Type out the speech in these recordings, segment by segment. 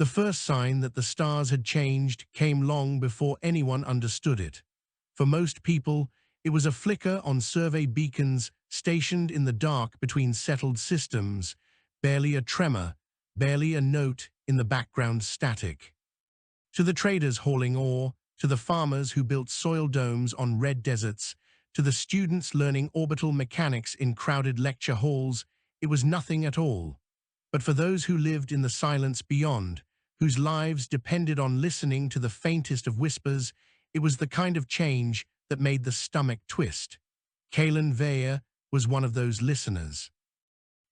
The first sign that the stars had changed came long before anyone understood it. For most people, it was a flicker on survey beacons stationed in the dark between settled systems, barely a tremor, barely a note in the background static. To the traders hauling ore, to the farmers who built soil domes on red deserts, to the students learning orbital mechanics in crowded lecture halls, it was nothing at all. But for those who lived in the silence beyond, whose lives depended on listening to the faintest of whispers, it was the kind of change that made the stomach twist. Kalen Vaya was one of those listeners.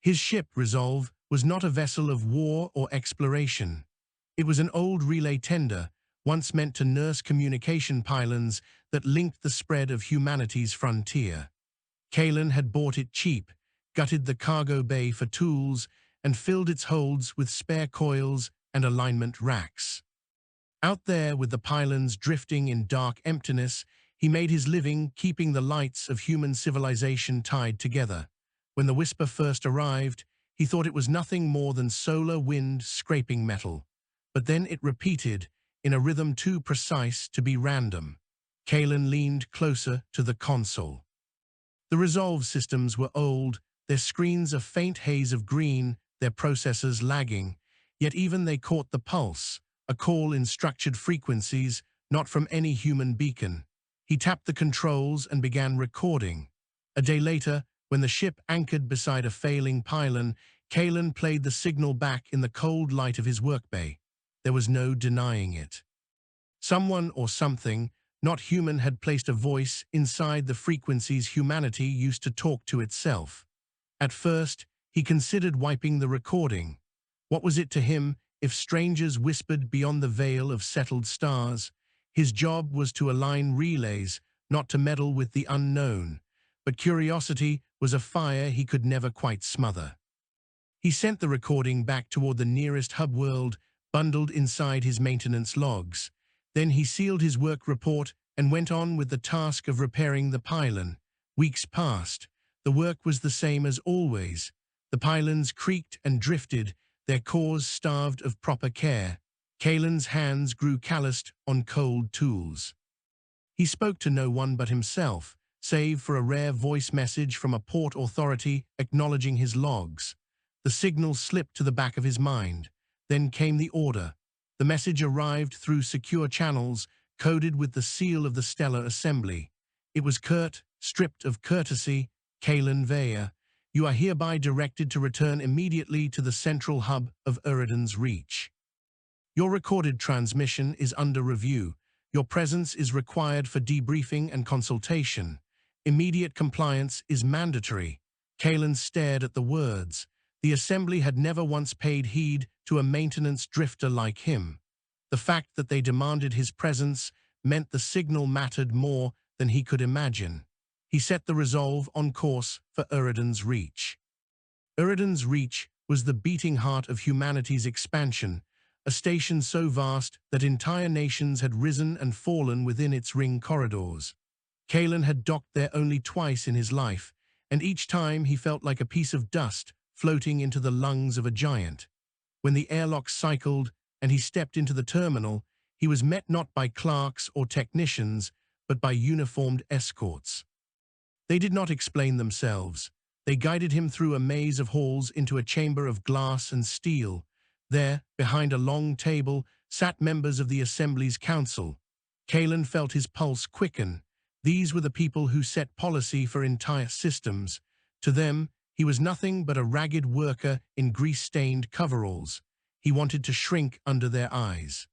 His ship, Resolve, was not a vessel of war or exploration. It was an old relay tender, once meant to nurse communication pylons that linked the spread of humanity's frontier. Kalen had bought it cheap, gutted the cargo bay for tools, and filled its holds with spare coils and alignment racks. Out there with the pylons drifting in dark emptiness, he made his living keeping the lights of human civilization tied together. When the Whisper first arrived, he thought it was nothing more than solar wind scraping metal. But then it repeated, in a rhythm too precise to be random. Kalen leaned closer to the console. The Resolve systems were old, their screens a faint haze of green, their processors lagging, yet even they caught the pulse, a call in structured frequencies, not from any human beacon. He tapped the controls and began recording. A day later, when the ship anchored beside a failing pylon, Kalen played the signal back in the cold light of his workbay. There was no denying it. Someone or something, not human, had placed a voice inside the frequencies humanity used to talk to itself. At first, he considered wiping the recording. What was it to him if strangers whispered beyond the veil of settled stars? His job was to align relays, not to meddle with the unknown. But curiosity was a fire he could never quite smother. He sent the recording back toward the nearest hub world, bundled inside his maintenance logs. Then he sealed his work report and went on with the task of repairing the pylon. Weeks passed. The work was the same as always. The pylons creaked and drifted, their cores starved of proper care. Kalen's hands grew calloused on cold tools. He spoke to no one but himself, save for a rare voice message from a port authority acknowledging his logs. The signal slipped to the back of his mind. Then came the order. The message arrived through secure channels, coded with the seal of the Stellar Assembly. It was curt, stripped of courtesy. Kalen Vaya, you are hereby directed to return immediately to the central hub of Uridan's Reach. Your recorded transmission is under review. Your presence is required for debriefing and consultation. Immediate compliance is mandatory. Kalen stared at the words. The Assembly had never once paid heed to a maintenance drifter like him. The fact that they demanded his presence meant the signal mattered more than he could imagine. He set the Resolve on course for Uridan's Reach. Uridan's Reach was the beating heart of humanity's expansion, a station so vast that entire nations had risen and fallen within its ring corridors. Kalen had docked there only twice in his life, and each time he felt like a piece of dust floating into the lungs of a giant. When the airlock cycled and he stepped into the terminal, he was met not by clerks or technicians, but by uniformed escorts. They did not explain themselves. They guided him through a maze of halls into a chamber of glass and steel. There, behind a long table, sat members of the Assembly's council. Kalen felt his pulse quicken. These were the people who set policy for entire systems. To them, he was nothing but a ragged worker in grease-stained coveralls. He wanted to shrink under their eyes.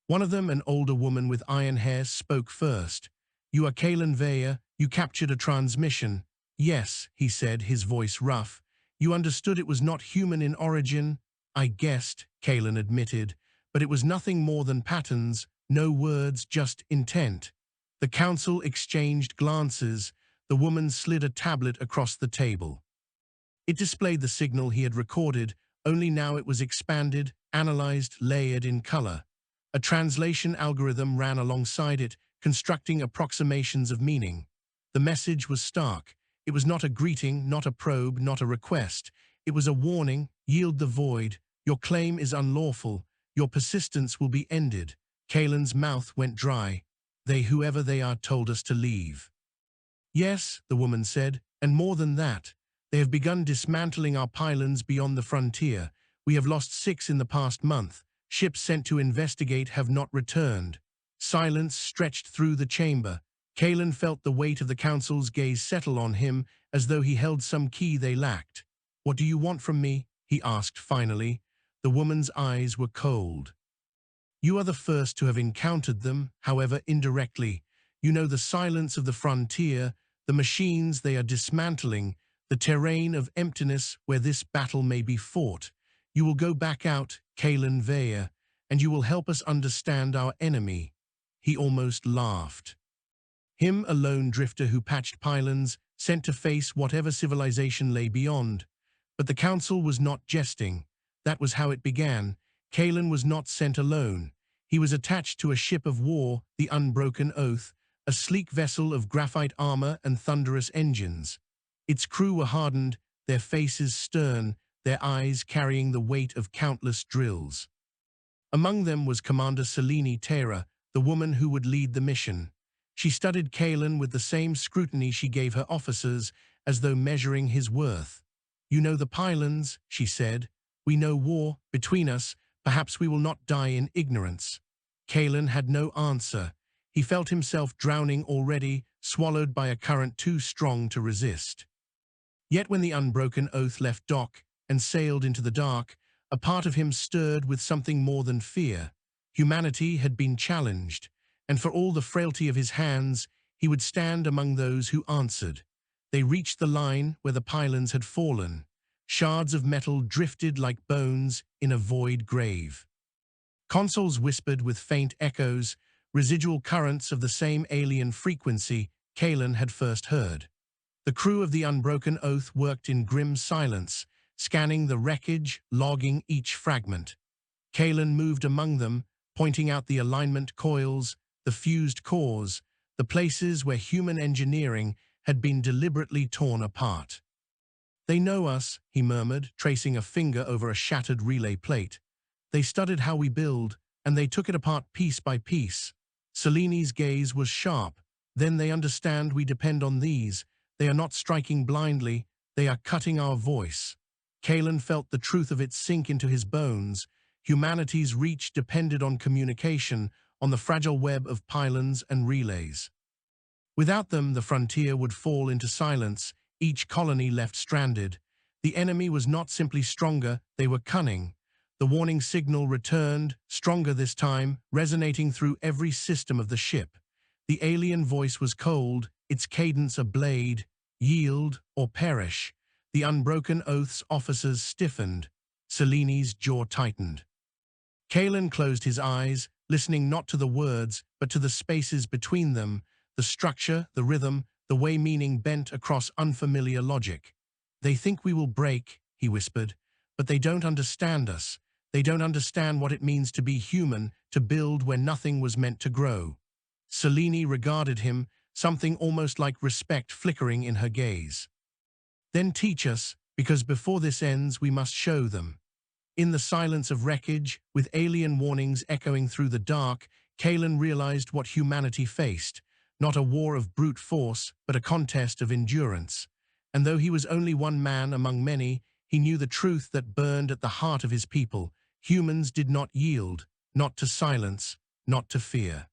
One of them, an older woman with iron hair, spoke first. You are Kalen Vaya. You captured a transmission. Yes, he said, his voice rough. You understood it was not human in origin. I guessed, Kalen admitted, but it was nothing more than patterns, no words, just intent. The council exchanged glances. The woman slid a tablet across the table. It displayed the signal he had recorded, only now it was expanded, analyzed, layered in color. A translation algorithm ran alongside it, constructing approximations of meaning. The message was stark. It was not a greeting, not a probe, not a request. It was a warning: yield the void. Your claim is unlawful. Your persistence will be ended. Kalen's mouth went dry. They, whoever they are, told us to leave. Yes, the woman said, and more than that. They have begun dismantling our pylons beyond the frontier. We have lost 6 in the past month. Ships sent to investigate have not returned. Silence stretched through the chamber. Kalen felt the weight of the council's gaze settle on him as though he held some key they lacked. "What do you want from me?" he asked finally. The woman's eyes were cold. "You are the first to have encountered them, however indirectly. You know the silence of the frontier, the machines they are dismantling, the terrain of emptiness where this battle may be fought. You will go back out, Kalen Vaya, and you will help us understand our enemy." He almost laughed. Him, a lone drifter who patched pylons, sent to face whatever civilization lay beyond. But the council was not jesting. That was how it began. Kalen was not sent alone. He was attached to a ship of war, the Unbroken Oath, a sleek vessel of graphite armor and thunderous engines. Its crew were hardened, their faces stern, their eyes carrying the weight of countless drills. Among them was Commander Selene Terra, the woman who would lead the mission. She studied Kalen with the same scrutiny she gave her officers, as though measuring his worth. "You know the pylons," she said. "We know war. Between us, perhaps we will not die in ignorance." Kalen had no answer. He felt himself drowning already, swallowed by a current too strong to resist. Yet when the Unbroken Oath left dock and sailed into the dark, a part of him stirred with something more than fear. Humanity had been challenged, and for all the frailty of his hands, he would stand among those who answered. They reached the line where the pylons had fallen. Shards of metal drifted like bones in a void grave. Consoles whispered with faint echoes, residual currents of the same alien frequency Kalen had first heard. The crew of the Unbroken Oath worked in grim silence, scanning the wreckage, logging each fragment. Kalen moved among them, pointing out the alignment coils, the fused cores, the places where human engineering had been deliberately torn apart. "They know us," he murmured, tracing a finger over a shattered relay plate. "They studied how we build, and they took it apart piece by piece." Selene's gaze was sharp. "Then they understand we depend on these. They are not striking blindly, they are cutting our voice." Kalen felt the truth of it sink into his bones. Humanity's reach depended on communication, on the fragile web of pylons and relays. Without them, the frontier would fall into silence, each colony left stranded. The enemy was not simply stronger, they were cunning. The warning signal returned, stronger this time, resonating through every system of the ship. The alien voice was cold, its cadence a blade: "Yield or perish." The Unbroken Oath's officers stiffened. Selene's jaw tightened. Kalen closed his eyes, listening not to the words, but to the spaces between them, the structure, the rhythm, the way meaning bent across unfamiliar logic. "They think we will break," he whispered, "but they don't understand us. They don't understand what it means to be human, to build where nothing was meant to grow." Selene regarded him, something almost like respect flickering in her gaze. "Then teach us, because before this ends we must show them." In the silence of wreckage, with alien warnings echoing through the dark, Kalen realized what humanity faced. Not a war of brute force, but a contest of endurance. And though he was only one man among many, he knew the truth that burned at the heart of his people. Humans did not yield, not to silence, not to fear.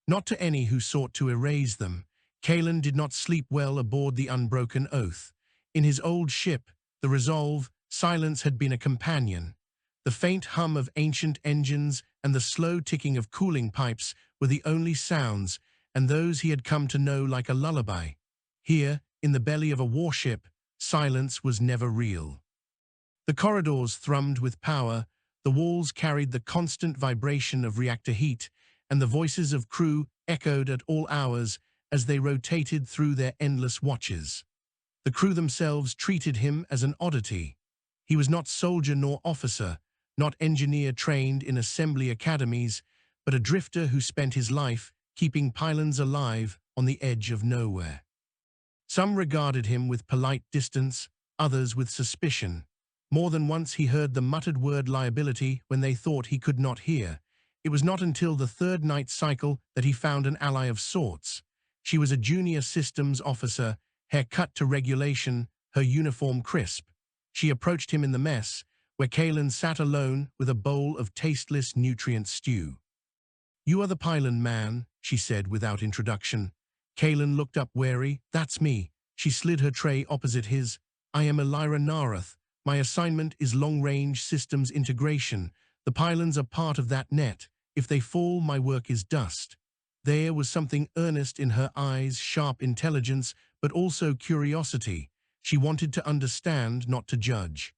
Not to any who sought to erase them. Kalen did not sleep well aboard the Unbroken Oath. In his old ship, the Resolve, silence had been a companion. The faint hum of ancient engines and the slow ticking of cooling pipes were the only sounds, and those he had come to know like a lullaby. Here, in the belly of a warship, silence was never real. The corridors thrummed with power, the walls carried the constant vibration of reactor heat, and the voices of crew echoed at all hours as they rotated through their endless watches. The crew themselves treated him as an oddity. He was not soldier nor officer, not engineer trained in assembly academies, but a drifter who spent his life keeping pylons alive on the edge of nowhere. Some regarded him with polite distance, others with suspicion. More than once he heard the muttered word liability when they thought he could not hear. It was not until the third night cycle that he found an ally of sorts. She was a junior systems officer, hair cut to regulation, her uniform crisp. She approached him in the mess, where Kalen sat alone with a bowl of tasteless nutrient stew. "You are the pylon man," she said without introduction. Kalen looked up wary. "That's me." She slid her tray opposite his. "I am Elira Narath. My assignment is long-range systems integration. The pylons are part of that net. If they fall, my work is dust." There was something earnest in her eyes, sharp intelligence, but also curiosity. She wanted to understand, not to judge.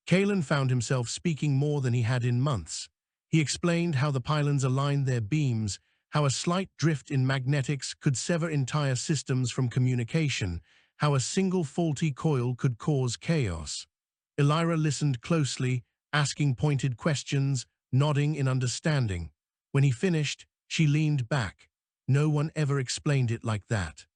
Kalen found himself speaking more than he had in months. He explained how the pylons aligned their beams, how a slight drift in magnetics could sever entire systems from communication, how a single faulty coil could cause chaos. Elira listened closely, asking pointed questions, nodding in understanding. When he finished, she leaned back. "No one ever explained it like that.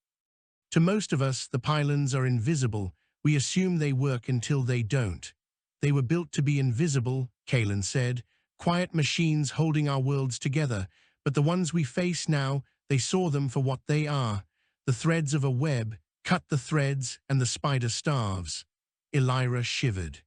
To most of us, the pylons are invisible. We assume they work until they don't. They were built to be invisible," Kalen said, "quiet machines holding our worlds together. But the ones we face now, they saw them for what they are. The threads of a web, cut the threads, and the spider starves." Elira shivered.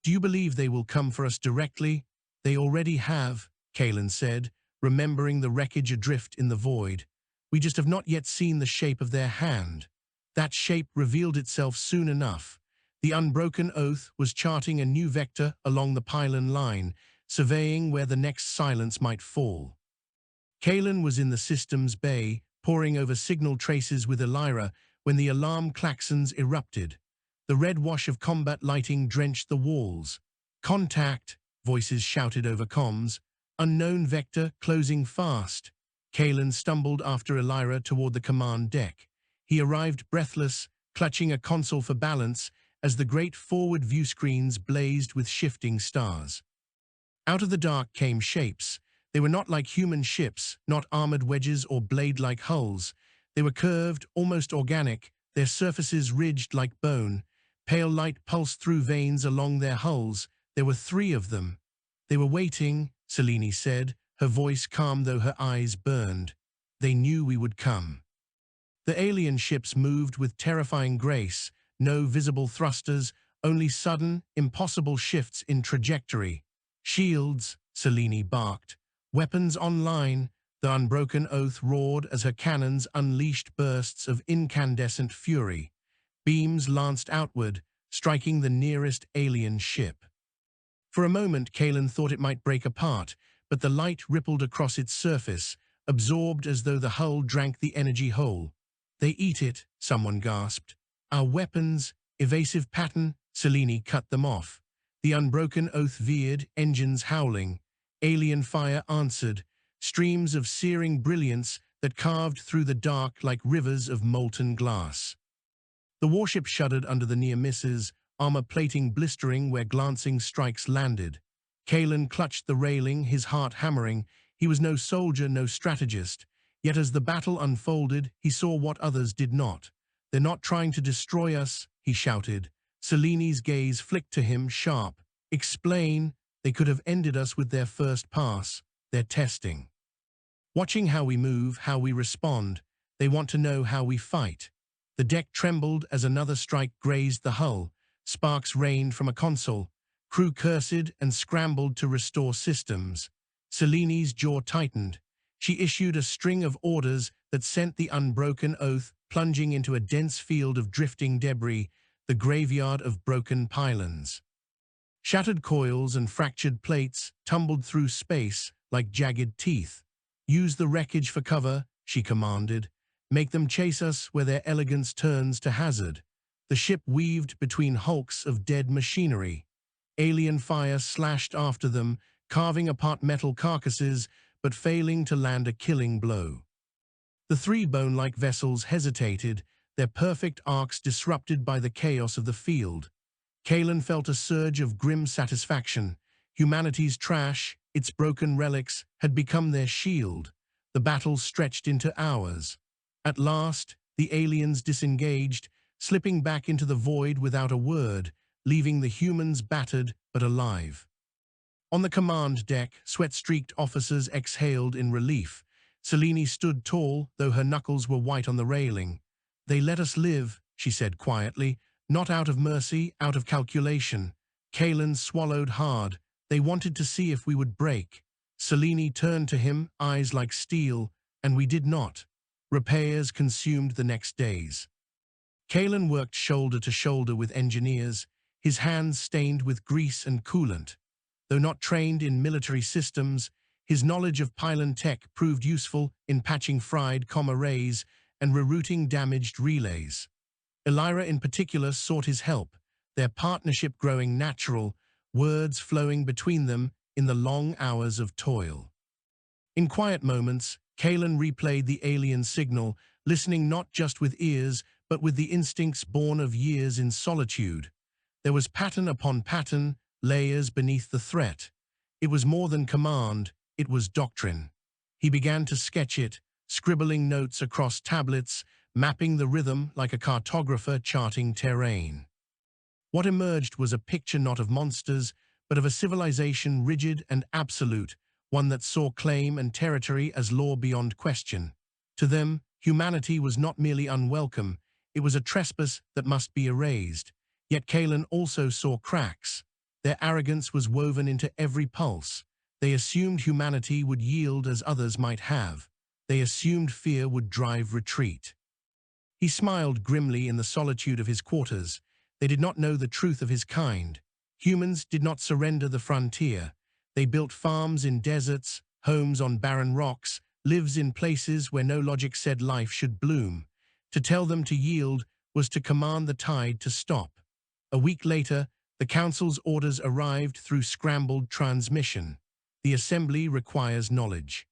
"Do you believe they will come for us directly?" "They already have," Kalen said, remembering the wreckage adrift in the void. "We just have not yet seen the shape of their hand." That shape revealed itself soon enough. The unbroken oath was charting a new vector along the pylon line, surveying where the next silence might fall. Kalen was in the systems bay, poring over signal traces with Elira, when the alarm klaxons erupted. The red wash of combat lighting drenched the walls. "Contact," voices shouted over comms. "Unknown vector closing fast." Kalen stumbled after Elira toward the command deck. He arrived breathless, clutching a console for balance, as the great forward view screens blazed with shifting stars. Out of the dark came shapes. They were not like human ships, not armored wedges or blade-like hulls. They were curved, almost organic, their surfaces ridged like bone. Pale light pulsed through veins along their hulls. There were 3 of them. "They were waiting," Selene said, her voice calm though her eyes burned. "They knew we would come." The alien ships moved with terrifying grace, no visible thrusters, only sudden, impossible shifts in trajectory. "Shields," Selene barked. "Weapons online," the unbroken oath roared as her cannons unleashed bursts of incandescent fury. Beams lanced outward, striking the nearest alien ship. For a moment, Kalen thought it might break apart, but the light rippled across its surface, absorbed as though the hull drank the energy whole. "They eat it," someone gasped. "Our weapons," evasive pattern, Selene cut them off. The unbroken oath veered, engines howling. Alien fire answered, streams of searing brilliance that carved through the dark like rivers of molten glass. The warship shuddered under the near misses, armor plating blistering where glancing strikes landed. Kalen clutched the railing, his heart hammering. He was no soldier, no strategist. Yet as the battle unfolded, he saw what others did not. "They're not trying to destroy us," he shouted. Selene's gaze flicked to him, sharp. "Explain." "They could have ended us with their first pass. They're testing. Watching how we move, how we respond. They want to know how we fight." The deck trembled as another strike grazed the hull. Sparks rained from a console. Crew cursed and scrambled to restore systems. Selene's jaw tightened. She issued a string of orders that sent the unbroken oath plunging into a dense field of drifting debris, the graveyard of broken pylons. Shattered coils and fractured plates tumbled through space like jagged teeth. "Use the wreckage for cover," she commanded. "Make them chase us where their elegance turns to hazard." The ship weaved between hulks of dead machinery. Alien fire slashed after them, carving apart metal carcasses, but failing to land a killing blow. The 3 bone-like vessels hesitated, their perfect arcs disrupted by the chaos of the field. Kalen felt a surge of grim satisfaction. Humanity's trash, its broken relics, had become their shield. The battle stretched into hours. At last, the aliens disengaged, slipping back into the void without a word, leaving the humans battered but alive. On the command deck, sweat-streaked officers exhaled in relief. Selene stood tall, though her knuckles were white on the railing. "They let us live," she said quietly, "not out of mercy, out of calculation." Kalen swallowed hard. "They wanted to see if we would break." Selene turned to him, eyes like steel, "And we did not." Repairs consumed the next days. Kalen worked shoulder to shoulder with engineers, his hands stained with grease and coolant. Though not trained in military systems, his knowledge of pylon tech proved useful in patching fried rays and rerouting damaged relays. Elira in particular sought his help, their partnership growing natural, words flowing between them in the long hours of toil. In quiet moments, Kalen replayed the alien signal, listening not just with ears, but with the instincts born of years in solitude. There was pattern upon pattern, layers beneath the threat. It was more than command, it was doctrine. He began to sketch it, scribbling notes across tablets, mapping the rhythm like a cartographer charting terrain. What emerged was a picture not of monsters, but of a civilization rigid and absolute, one that saw claim and territory as law beyond question. To them, humanity was not merely unwelcome, it was a trespass that must be erased. Yet Kalen also saw cracks. Their arrogance was woven into every pulse. They assumed humanity would yield as others might have. They assumed fear would drive retreat. He smiled grimly in the solitude of his quarters. They did not know the truth of his kind. Humans did not surrender the frontier. They built farms in deserts, homes on barren rocks, lives in places where no logic said life should bloom. To tell them to yield was to command the tide to stop. A week later, the Council's orders arrived through scrambled transmission. The assembly requires knowledge.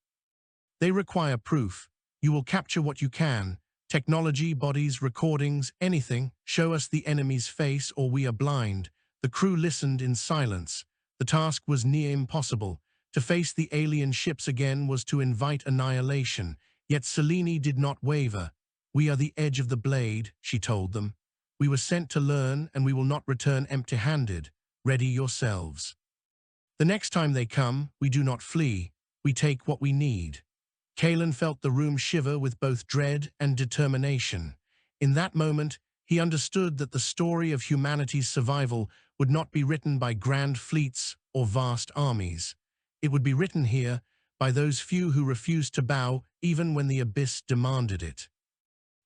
They require proof. You will capture what you can. Technology, bodies, recordings, anything. Show us the enemy's face or we are blind. The crew listened in silence. The task was near impossible. To face the alien ships again was to invite annihilation. Yet Selene did not waver. "We are the edge of the blade," she told them. "We were sent to learn, and we will not return empty-handed. Ready yourselves." The next time they come, we do not flee. We take what we need. Kalen felt the room shiver with both dread and determination. In that moment, he understood that the story of humanity's survival would not be written by grand fleets or vast armies. It would be written here by those few who refused to bow even when the abyss demanded it.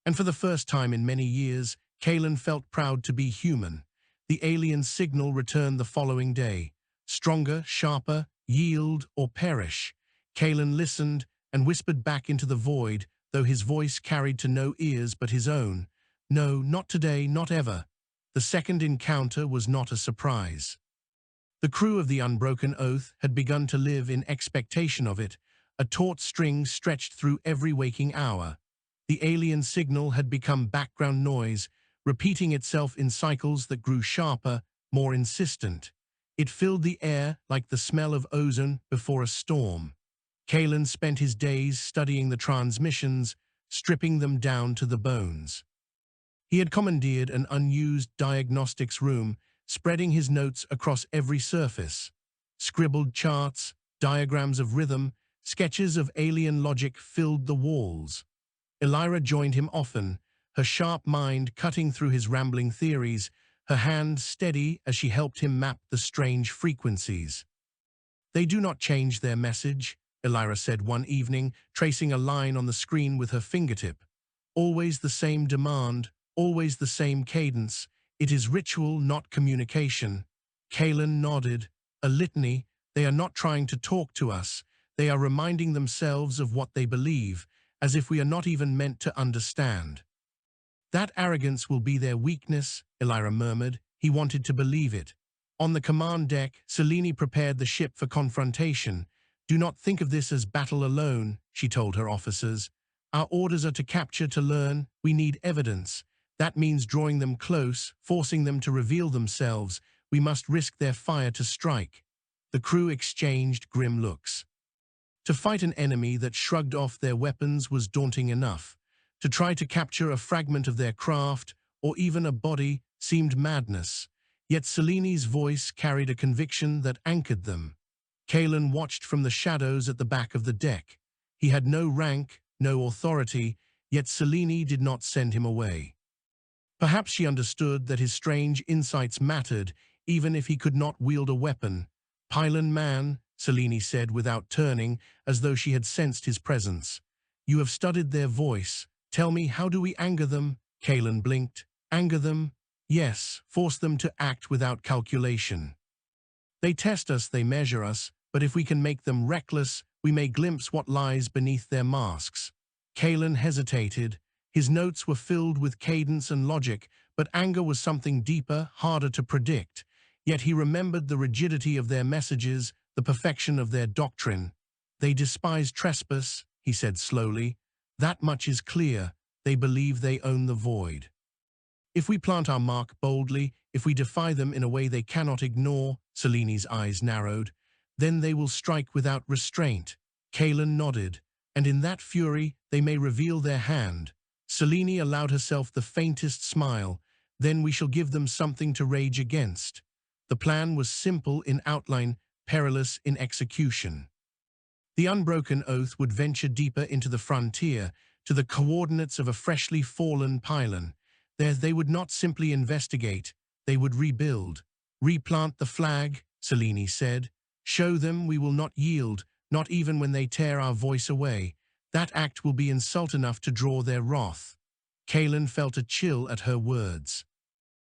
And for the first time in many years, Kalen felt proud to be human. The alien signal returned the following day. Stronger, sharper, yield or perish. Kalen listened and whispered back into the void, though his voice carried to no ears but his own. No, not today, not ever. The second encounter was not a surprise. The crew of the Unbroken Oath had begun to live in expectation of it, a taut string stretched through every waking hour. The alien signal had become background noise, repeating itself in cycles that grew sharper, more insistent. It filled the air like the smell of ozone before a storm. Kalen spent his days studying the transmissions, stripping them down to the bones. He had commandeered an unused diagnostics room, spreading his notes across every surface. Scribbled charts, diagrams of rhythm, sketches of alien logic filled the walls. Elira joined him often, her sharp mind cutting through his rambling theories, her hand steady as she helped him map the strange frequencies. "They do not change their message," Elira said one evening, tracing a line on the screen with her fingertip. "Always the same demand, always the same cadence. It is ritual, not communication." Kalen nodded. "A litany. They are not trying to talk to us. They are reminding themselves of what they believe, as if we are not even meant to understand." "That arrogance will be their weakness," Elira murmured. He wanted to believe it. On the command deck, Selene prepared the ship for confrontation. "Do not think of this as battle alone," she told her officers. "Our orders are to capture, to learn. We need evidence. That means drawing them close, forcing them to reveal themselves. We must risk their fire to strike." The crew exchanged grim looks. To fight an enemy that shrugged off their weapons was daunting enough. To try to capture a fragment of their craft, or even a body, seemed madness. Yet Seleni's voice carried a conviction that anchored them. Kalen watched from the shadows at the back of the deck. He had no rank, no authority, yet Selene did not send him away. Perhaps she understood that his strange insights mattered, even if he could not wield a weapon. "Pylon man," Selene said without turning, as though she had sensed his presence. "You have studied their voice. Tell me, how do we anger them?" Kalen blinked. "Anger them? Yes, force them to act without calculation. They test us, they measure us, but if we can make them reckless, we may glimpse what lies beneath their masks." Kalen hesitated. His notes were filled with cadence and logic, but anger was something deeper, harder to predict. Yet he remembered the rigidity of their messages, the perfection of their doctrine. "They despise trespass," he said slowly. "That much is clear. They believe they own the void. If we plant our mark boldly, if we defy them in a way they cannot ignore," Selene's eyes narrowed, "then they will strike without restraint." Kalen nodded. "And in that fury, they may reveal their hand." Selene allowed herself the faintest smile. "Then we shall give them something to rage against." The plan was simple in outline, perilous in execution. The unbroken oath would venture deeper into the frontier, to the coordinates of a freshly fallen pylon. There they would not simply investigate, they would rebuild. "Replant the flag," Selene said. "Show them we will not yield, not even when they tear our voice away. That act will be insult enough to draw their wrath." Kalen felt a chill at her words.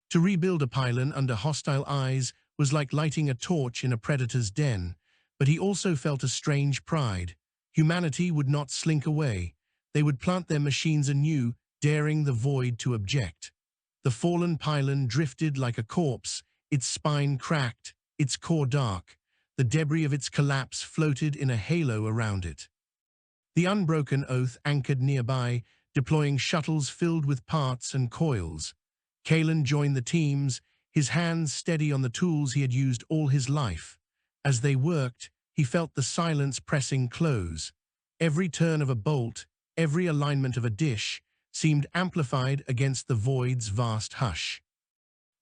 To rebuild a pylon under hostile eyes was like lighting a torch in a predator's den, but he also felt a strange pride. Humanity would not slink away. They would plant their machines anew, daring the void to object. The fallen pylon drifted like a corpse, its spine cracked, its core dark. The debris of its collapse floated in a halo around it. The unbroken oath anchored nearby, deploying shuttles filled with parts and coils. Kalen joined the teams, his hands steady on the tools he had used all his life. As they worked, he felt the silence pressing close. Every turn of a bolt, every alignment of a dish, seemed amplified against the void's vast hush.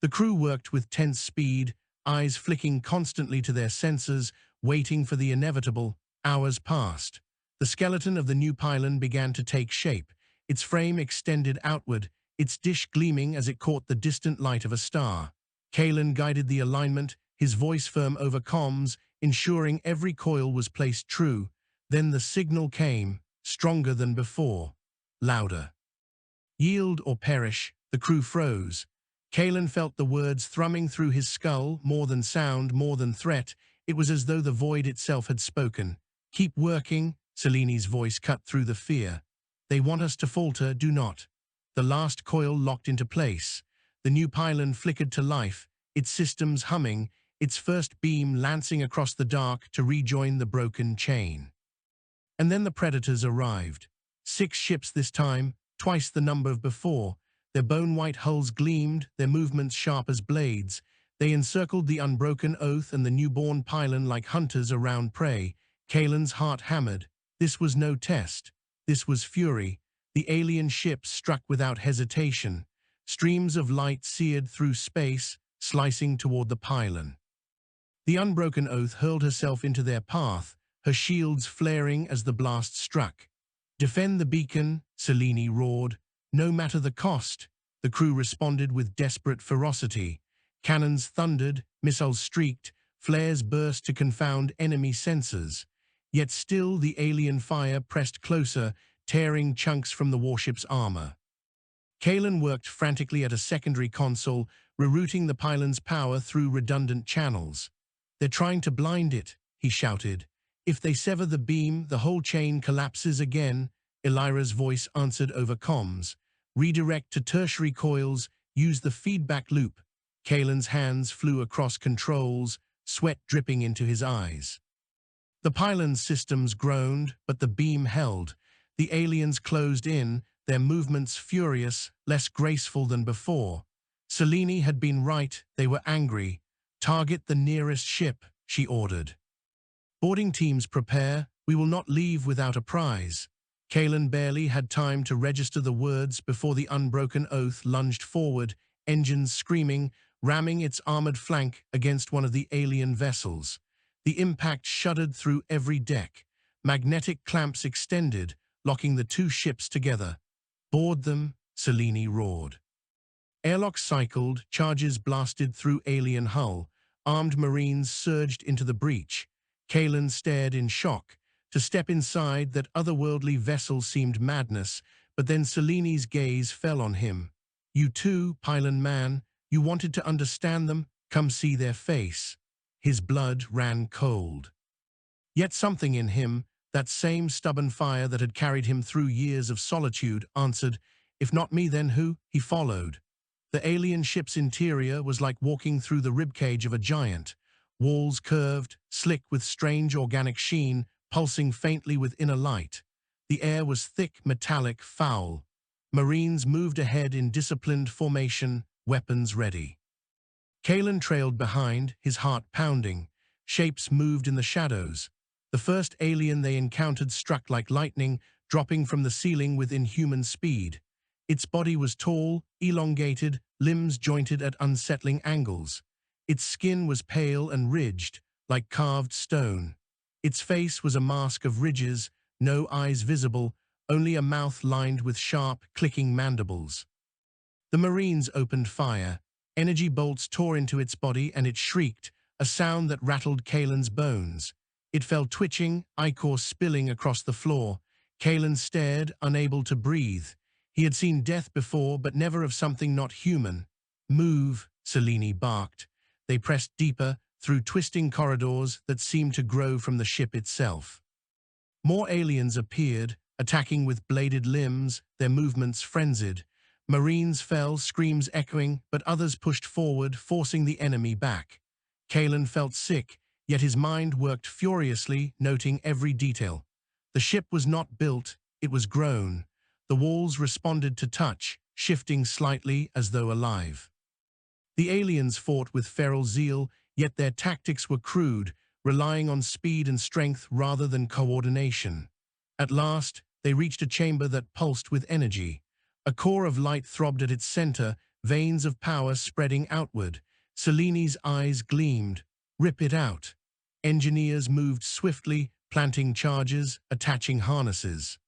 The crew worked with tense speed, eyes flicking constantly to their sensors, waiting for the inevitable. Hours passed. The skeleton of the new pylon began to take shape. Its frame extended outward, its dish gleaming as it caught the distant light of a star. Kalen guided the alignment, his voice firm over comms, ensuring every coil was placed true. Then the signal came, stronger than before, louder. "Yield or perish." The crew froze. Kalen felt the words thrumming through his skull, more than sound, more than threat. It was as though the void itself had spoken. "Keep working," Selene's voice cut through the fear. "They want us to falter, do not." The last coil locked into place. The new pylon flickered to life, its systems humming, its first beam lancing across the dark to rejoin the broken chain. And then the predators arrived. 6 ships this time, twice the number of before. Their bone-white hulls gleamed, their movements sharp as blades. They encircled the unbroken oath and the newborn pylon like hunters around prey. Kalen's heart hammered. This was no test. This was fury. The alien ships struck without hesitation. Streams of light seared through space, slicing toward the pylon. The unbroken oath hurled herself into their path, her shields flaring as the blast struck. "Defend the beacon," Selene roared. "No matter the cost." The crew responded with desperate ferocity. Cannons thundered, missiles streaked, flares burst to confound enemy sensors. Yet still the alien fire pressed closer, tearing chunks from the warship's armor. Kalen worked frantically at a secondary console, rerouting the pylon's power through redundant channels. "They're trying to blind it," he shouted. "If they sever the beam, the whole chain collapses again." Elira's voice answered over comms. "Redirect to tertiary coils, use the feedback loop." Kalen's hands flew across controls, sweat dripping into his eyes. The pylon's systems groaned, but the beam held. The aliens closed in, their movements furious, less graceful than before. Selene had been right, they were angry. "Target the nearest ship," she ordered. "Boarding teams prepare, we will not leave without a prize." Kalen barely had time to register the words before the unbroken oath lunged forward, engines screaming, ramming its armored flank against one of the alien vessels. The impact shuddered through every deck. Magnetic clamps extended, locking the two ships together. "Board them," Selene roared. Airlocks cycled, charges blasted through alien hull. Armed Marines surged into the breach. Kalen stared in shock. To step inside that otherworldly vessel seemed madness, but then Selene's gaze fell on him. "You too, Pylon Man. You wanted to understand them? Come see their face." His blood ran cold. Yet something in him, that same stubborn fire that had carried him through years of solitude, answered, "If not me, then who?" He followed. The alien ship's interior was like walking through the ribcage of a giant. Walls curved, slick with strange organic sheen, pulsing faintly with inner light. The air was thick, metallic, foul. Marines moved ahead in disciplined formation, weapons ready. Kalen trailed behind, his heart pounding. Shapes moved in the shadows. The first alien they encountered struck like lightning, dropping from the ceiling with inhuman speed. Its body was tall, elongated, limbs jointed at unsettling angles. Its skin was pale and ridged, like carved stone. Its face was a mask of ridges, no eyes visible, only a mouth lined with sharp, clicking mandibles. The Marines opened fire. Energy bolts tore into its body and it shrieked, a sound that rattled Kalen's bones. It fell twitching, ichor spilling across the floor. Kalen stared, unable to breathe. He had seen death before, but never of something not human. "Move," Selene barked. They pressed deeper, through twisting corridors that seemed to grow from the ship itself. More aliens appeared, attacking with bladed limbs, their movements frenzied. Marines fell, screams echoing, but others pushed forward, forcing the enemy back. Kalen felt sick, yet his mind worked furiously, noting every detail. The ship was not built, it was grown. The walls responded to touch, shifting slightly as though alive. The aliens fought with feral zeal, yet their tactics were crude, relying on speed and strength rather than coordination. At last, they reached a chamber that pulsed with energy. A core of light throbbed at its center, veins of power spreading outward. Selene's eyes gleamed. "Rip it out." Engineers moved swiftly, planting charges, attaching harnesses.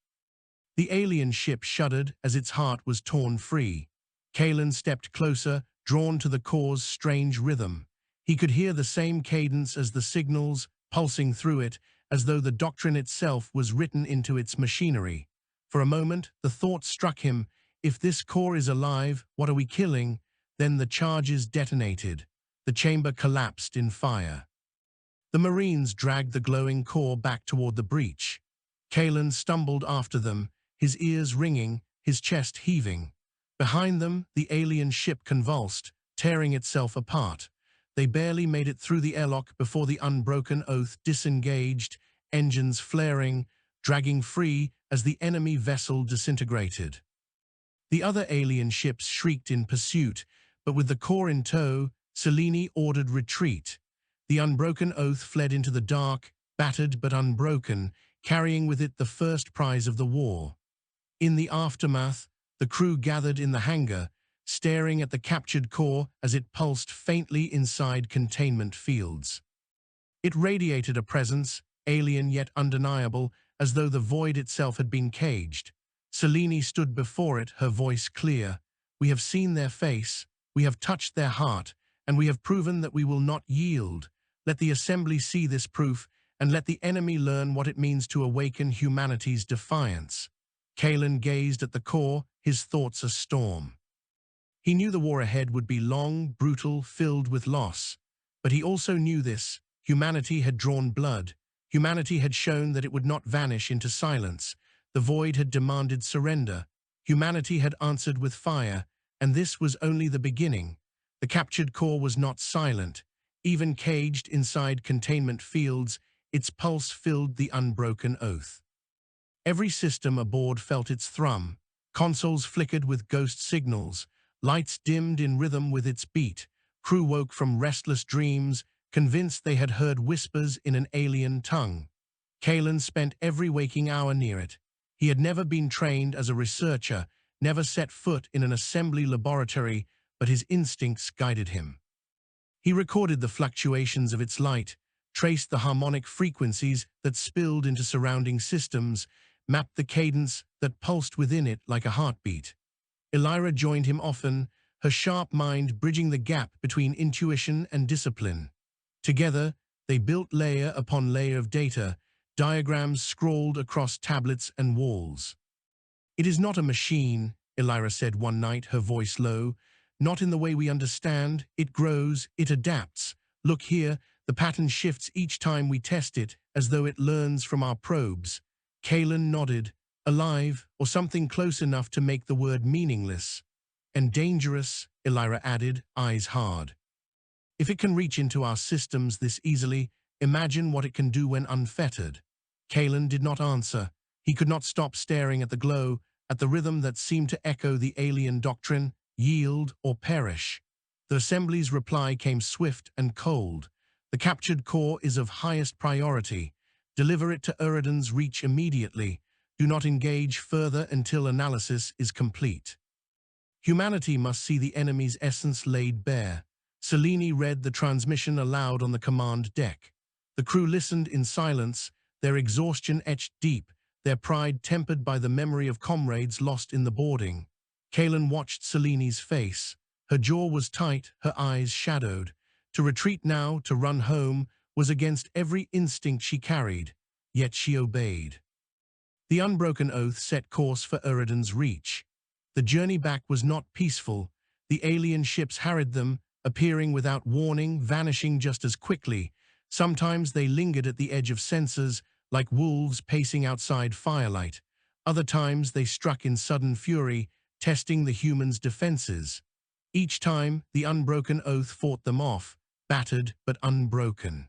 The alien ship shuddered as its heart was torn free. Kalen stepped closer, drawn to the core's strange rhythm. He could hear the same cadence as the signals, pulsing through it, as though the doctrine itself was written into its machinery. For a moment, the thought struck him, if this core is alive, what are we killing? Then the charges detonated. The chamber collapsed in fire. The Marines dragged the glowing core back toward the breach. Kalen stumbled after them, his ears ringing, his chest heaving. Behind them, the alien ship convulsed, tearing itself apart. They barely made it through the airlock before the unbroken oath disengaged, engines flaring, dragging free as the enemy vessel disintegrated. The other alien ships shrieked in pursuit, but with the core in tow, Selene ordered retreat. The unbroken oath fled into the dark, battered but unbroken, carrying with it the first prize of the war. In the aftermath, the crew gathered in the hangar, staring at the captured core as it pulsed faintly inside containment fields. It radiated a presence, alien yet undeniable, as though the void itself had been caged. Selene stood before it, her voice clear. "We have seen their face, we have touched their heart, and we have proven that we will not yield. Let the assembly see this proof, and let the enemy learn what it means to awaken humanity's defiance." Kalen gazed at the core, his thoughts a storm. He knew the war ahead would be long, brutal, filled with loss. But he also knew this: humanity had drawn blood. Humanity had shown that it would not vanish into silence. The void had demanded surrender. Humanity had answered with fire, and this was only the beginning. The captured core was not silent. Even caged inside containment fields, its pulse filled the unbroken oath. Every system aboard felt its thrum. Consoles flickered with ghost signals. Lights dimmed in rhythm with its beat. Crew woke from restless dreams, convinced they had heard whispers in an alien tongue. Kalen spent every waking hour near it. He had never been trained as a researcher, never set foot in an assembly laboratory, but his instincts guided him. He recorded the fluctuations of its light, traced the harmonic frequencies that spilled into surrounding systems, mapped the cadence that pulsed within it like a heartbeat. Elira joined him often, her sharp mind bridging the gap between intuition and discipline. Together, they built layer upon layer of data, diagrams scrawled across tablets and walls. "It is not a machine," Elira said one night, her voice low. "Not in the way we understand. It grows, it adapts. Look here, the pattern shifts each time we test it, as though it learns from our probes." Kalen nodded. "Alive, or something close enough to make the word meaningless." "And dangerous," Elira added, eyes hard. "If it can reach into our systems this easily, imagine what it can do when unfettered." Kalen did not answer. He could not stop staring at the glow, at the rhythm that seemed to echo the alien doctrine, yield or perish. The assembly's reply came swift and cold. "The captured core is of highest priority. Deliver it to Eridan's reach immediately. Do not engage further until analysis is complete." Humanity must see the enemy's essence laid bare. Selene read the transmission aloud on the command deck. The crew listened in silence, their exhaustion etched deep, their pride tempered by the memory of comrades lost in the boarding. Kalen watched Selene's face. Her jaw was tight, her eyes shadowed. To retreat now, to run home, was against every instinct she carried, yet she obeyed. The unbroken oath set course for Eridan's reach. The journey back was not peaceful. The alien ships harried them, appearing without warning, vanishing just as quickly. Sometimes they lingered at the edge of sensors, like wolves pacing outside firelight. Other times they struck in sudden fury, testing the humans' defenses. Each time, the unbroken oath fought them off, battered but unbroken.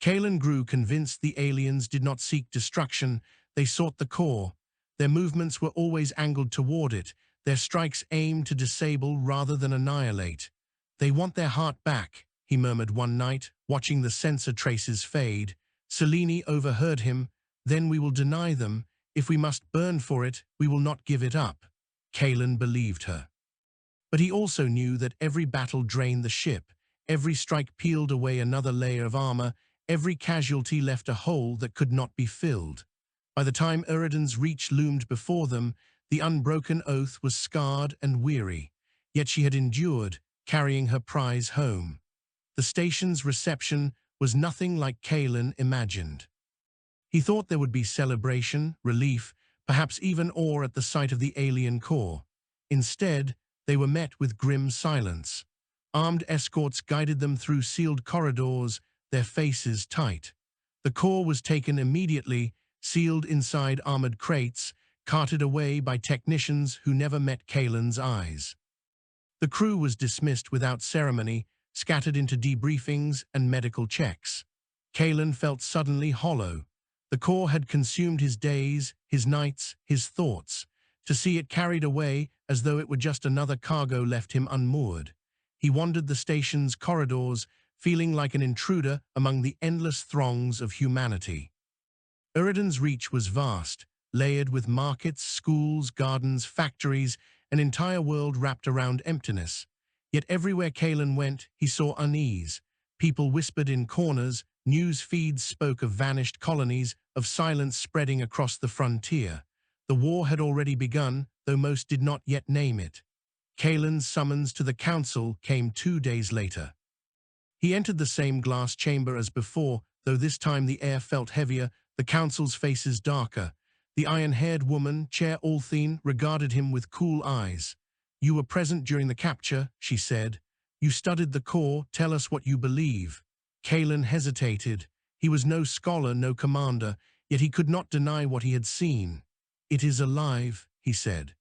Kalen grew convinced the aliens did not seek destruction, they sought the core. Their movements were always angled toward it, their strikes aimed to disable rather than annihilate. "They want their heart back," he murmured one night, watching the sensor traces fade. Selene overheard him. "Then we will deny them. If we must burn for it, we will not give it up." Kalen believed her. But he also knew that every battle drained the ship, every strike peeled away another layer of armor, every casualty left a hole that could not be filled. By the time Eridan's reach loomed before them, the unbroken oath was scarred and weary. Yet she had endured, carrying her prize home. The station's reception was nothing like Kalen imagined. He thought there would be celebration, relief, perhaps even awe at the sight of the alien core. Instead, they were met with grim silence. Armed escorts guided them through sealed corridors, their faces tight. The core was taken immediately, sealed inside armored crates, carted away by technicians who never met Kalen's eyes. The crew was dismissed without ceremony, scattered into debriefings and medical checks. Kalen felt suddenly hollow. The core had consumed his days, his nights, his thoughts. To see it carried away as though it were just another cargo left him unmoored. He wandered the station's corridors, feeling like an intruder among the endless throngs of humanity. Eridan's reach was vast, layered with markets, schools, gardens, factories, an entire world wrapped around emptiness. Yet everywhere Kalen went, he saw unease. People whispered in corners, news feeds spoke of vanished colonies, of silence spreading across the frontier. The war had already begun, though most did not yet name it. Kalen's summons to the council came 2 days later. He entered the same glass chamber as before, though this time the air felt heavier, the council's faces darker. The iron-haired woman, Chair Althene, regarded him with cool eyes. "You were present during the capture," she said. "You studied the core, tell us what you believe." Kalen hesitated. He was no scholar, no commander, yet he could not deny what he had seen. "It is alive," he said.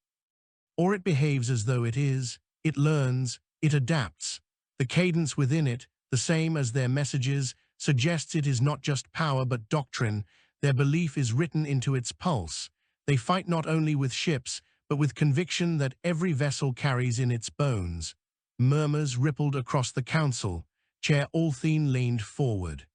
"Or it behaves as though it is. It learns, it adapts. The cadence within it, the same as their messages, suggests it is not just power but doctrine. Their belief is written into its pulse. They fight not only with ships, but with conviction that every vessel carries in its bones." Murmurs rippled across the council. Chair Althene leaned forward.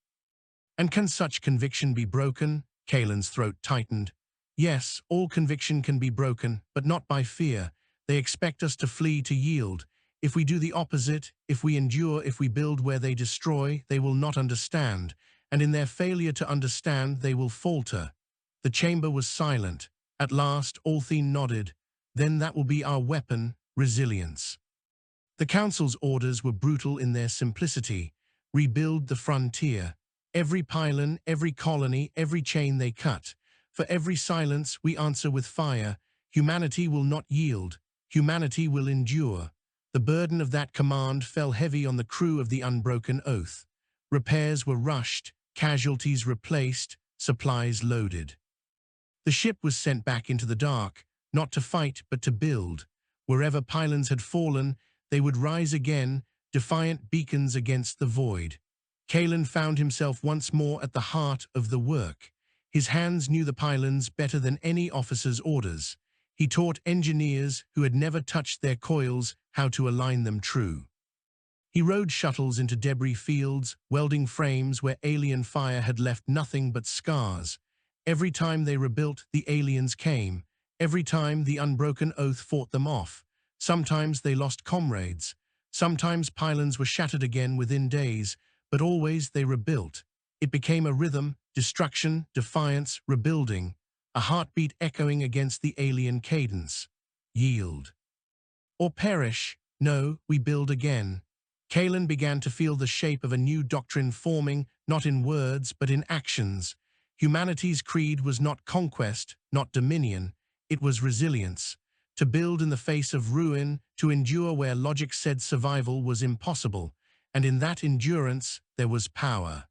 "And can such conviction be broken?" Kalen's throat tightened. "Yes, all conviction can be broken, but not by fear. They expect us to flee, to yield. If we do the opposite, if we endure, if we build where they destroy, they will not understand, and in their failure to understand, they will falter. The chamber was silent. At last, Althene nodded. Then that will be our weapon, resilience. The Council's orders were brutal in their simplicity. Rebuild the frontier. Every pylon, every colony, every chain they cut. For every silence, we answer with fire. Humanity will not yield. Humanity will endure. The burden of that command fell heavy on the crew of the Unbroken Oath. Repairs were rushed, casualties replaced, supplies loaded. The ship was sent back into the dark, not to fight but to build. Wherever pylons had fallen, they would rise again, defiant beacons against the void. Kalen found himself once more at the heart of the work. His hands knew the pylons better than any officer's orders. He taught engineers who had never touched their coils how to align them true. He rode shuttles into debris fields, welding frames where alien fire had left nothing but scars. Every time they rebuilt, the aliens came. Every time the Unbroken Oath fought them off. Sometimes they lost comrades. Sometimes pylons were shattered again within days, but always they rebuilt. It became a rhythm, destruction, defiance, rebuilding, a heartbeat echoing against the alien cadence. Yield. Or perish. No, we build again. Kalen began to feel the shape of a new doctrine forming, not in words, but in actions. Humanity's creed was not conquest, not dominion. It was resilience. To build in the face of ruin, to endure where logic said survival was impossible. And in that endurance, there was power.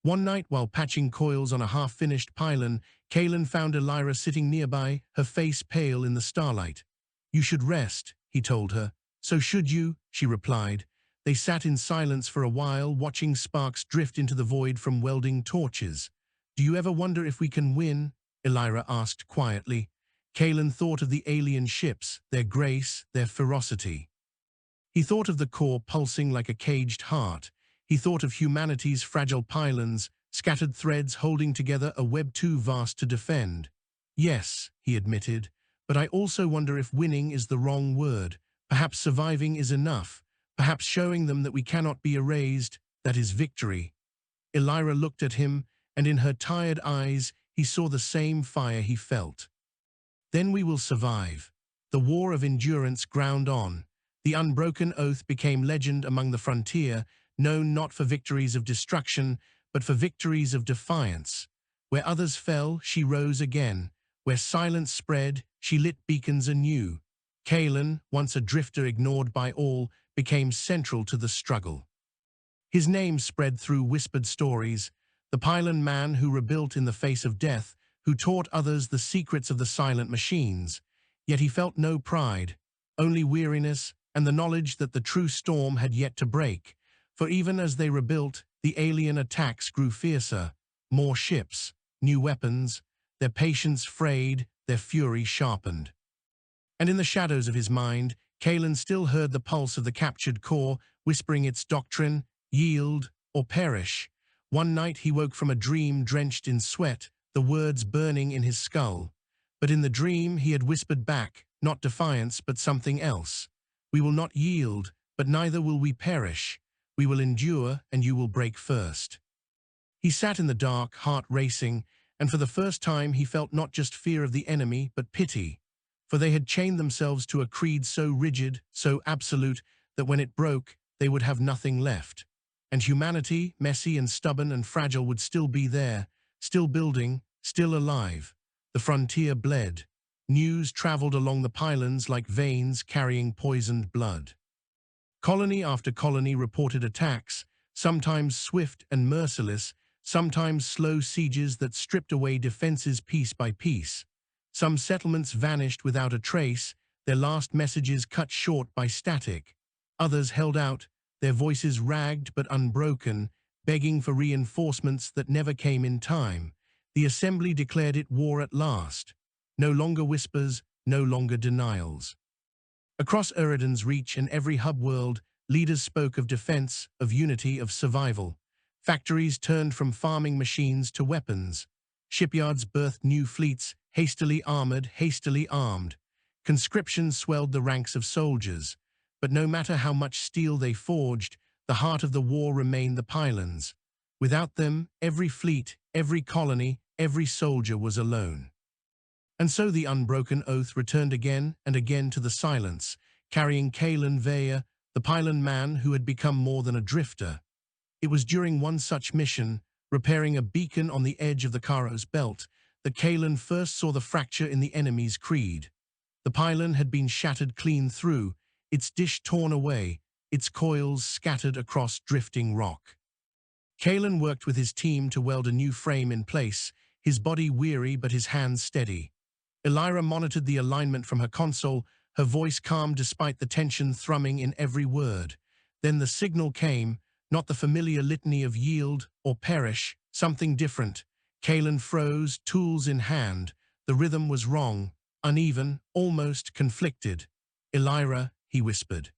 One night, while patching coils on a half-finished pylon, Kalen found Elira sitting nearby, her face pale in the starlight. "You should rest," he told her. "So should you," she replied. They sat in silence for a while, watching sparks drift into the void from welding torches. "Do you ever wonder if we can win?" Elira asked quietly. Kalen thought of the alien ships, their grace, their ferocity. He thought of the core pulsing like a caged heart. He thought of humanity's fragile pylons, scattered threads holding together a web too vast to defend. "Yes," he admitted, "but I also wonder if winning is the wrong word. Perhaps surviving is enough. Perhaps showing them that we cannot be erased, that is victory." Elira looked at him, and in her tired eyes he saw the same fire he felt. "Then we will survive." The war of endurance ground on. The Unbroken Oath became legend among the frontier, known not for victories of destruction, but for victories of defiance. Where others fell, she rose again. Where silence spread, she lit beacons anew. Kalen, once a drifter ignored by all, became central to the struggle. His name spread through whispered stories, the pylon man who rebuilt in the face of death, who taught others the secrets of the silent machines. Yet he felt no pride, only weariness and the knowledge that the true storm had yet to break. For even as they rebuilt, the alien attacks grew fiercer. More ships, new weapons, their patience frayed, their fury sharpened. And in the shadows of his mind, Kalen still heard the pulse of the captured core, whispering its doctrine, yield or perish. One night he woke from a dream drenched in sweat, the words burning in his skull. But in the dream he had whispered back, not defiance, but something else. "We will not yield, but neither will we perish. We will endure, and you will break first." He sat in the dark, heart racing, and for the first time he felt not just fear of the enemy, but pity. For they had chained themselves to a creed so rigid, so absolute, that when it broke, they would have nothing left. And humanity, messy and stubborn and fragile, would still be there, still building, still alive. The frontier bled. News traveled along the pylons like veins carrying poisoned blood. Colony after colony reported attacks, sometimes swift and merciless, sometimes slow sieges that stripped away defenses piece by piece. Some settlements vanished without a trace, their last messages cut short by static. Others held out, their voices ragged but unbroken, begging for reinforcements that never came in time. The assembly declared it war at last. No longer whispers, no longer denials. Across Eridan's reach and every hub world, leaders spoke of defense, of unity, of survival. Factories turned from farming machines to weapons. Shipyards birthed new fleets, hastily armored, hastily armed. Conscription swelled the ranks of soldiers. But no matter how much steel they forged, the heart of the war remained the pylons. Without them, every fleet, every colony, every soldier was alone. And so the unbroken oath returned again and again to the silence, carrying Kalen Vaya, the pylon man who had become more than a drifter. It was during one such mission, repairing a beacon on the edge of the Karo's belt, that Kalen first saw the fracture in the enemy's creed. The pylon had been shattered clean through, its dish torn away, its coils scattered across drifting rock. Kalen worked with his team to weld a new frame in place, his body weary but his hands steady. Elira monitored the alignment from her console, her voice calm despite the tension thrumming in every word. Then the signal came, not the familiar litany of yield or perish, something different. Kalen froze, tools in hand. The rhythm was wrong, uneven, almost conflicted. "Elira," he whispered.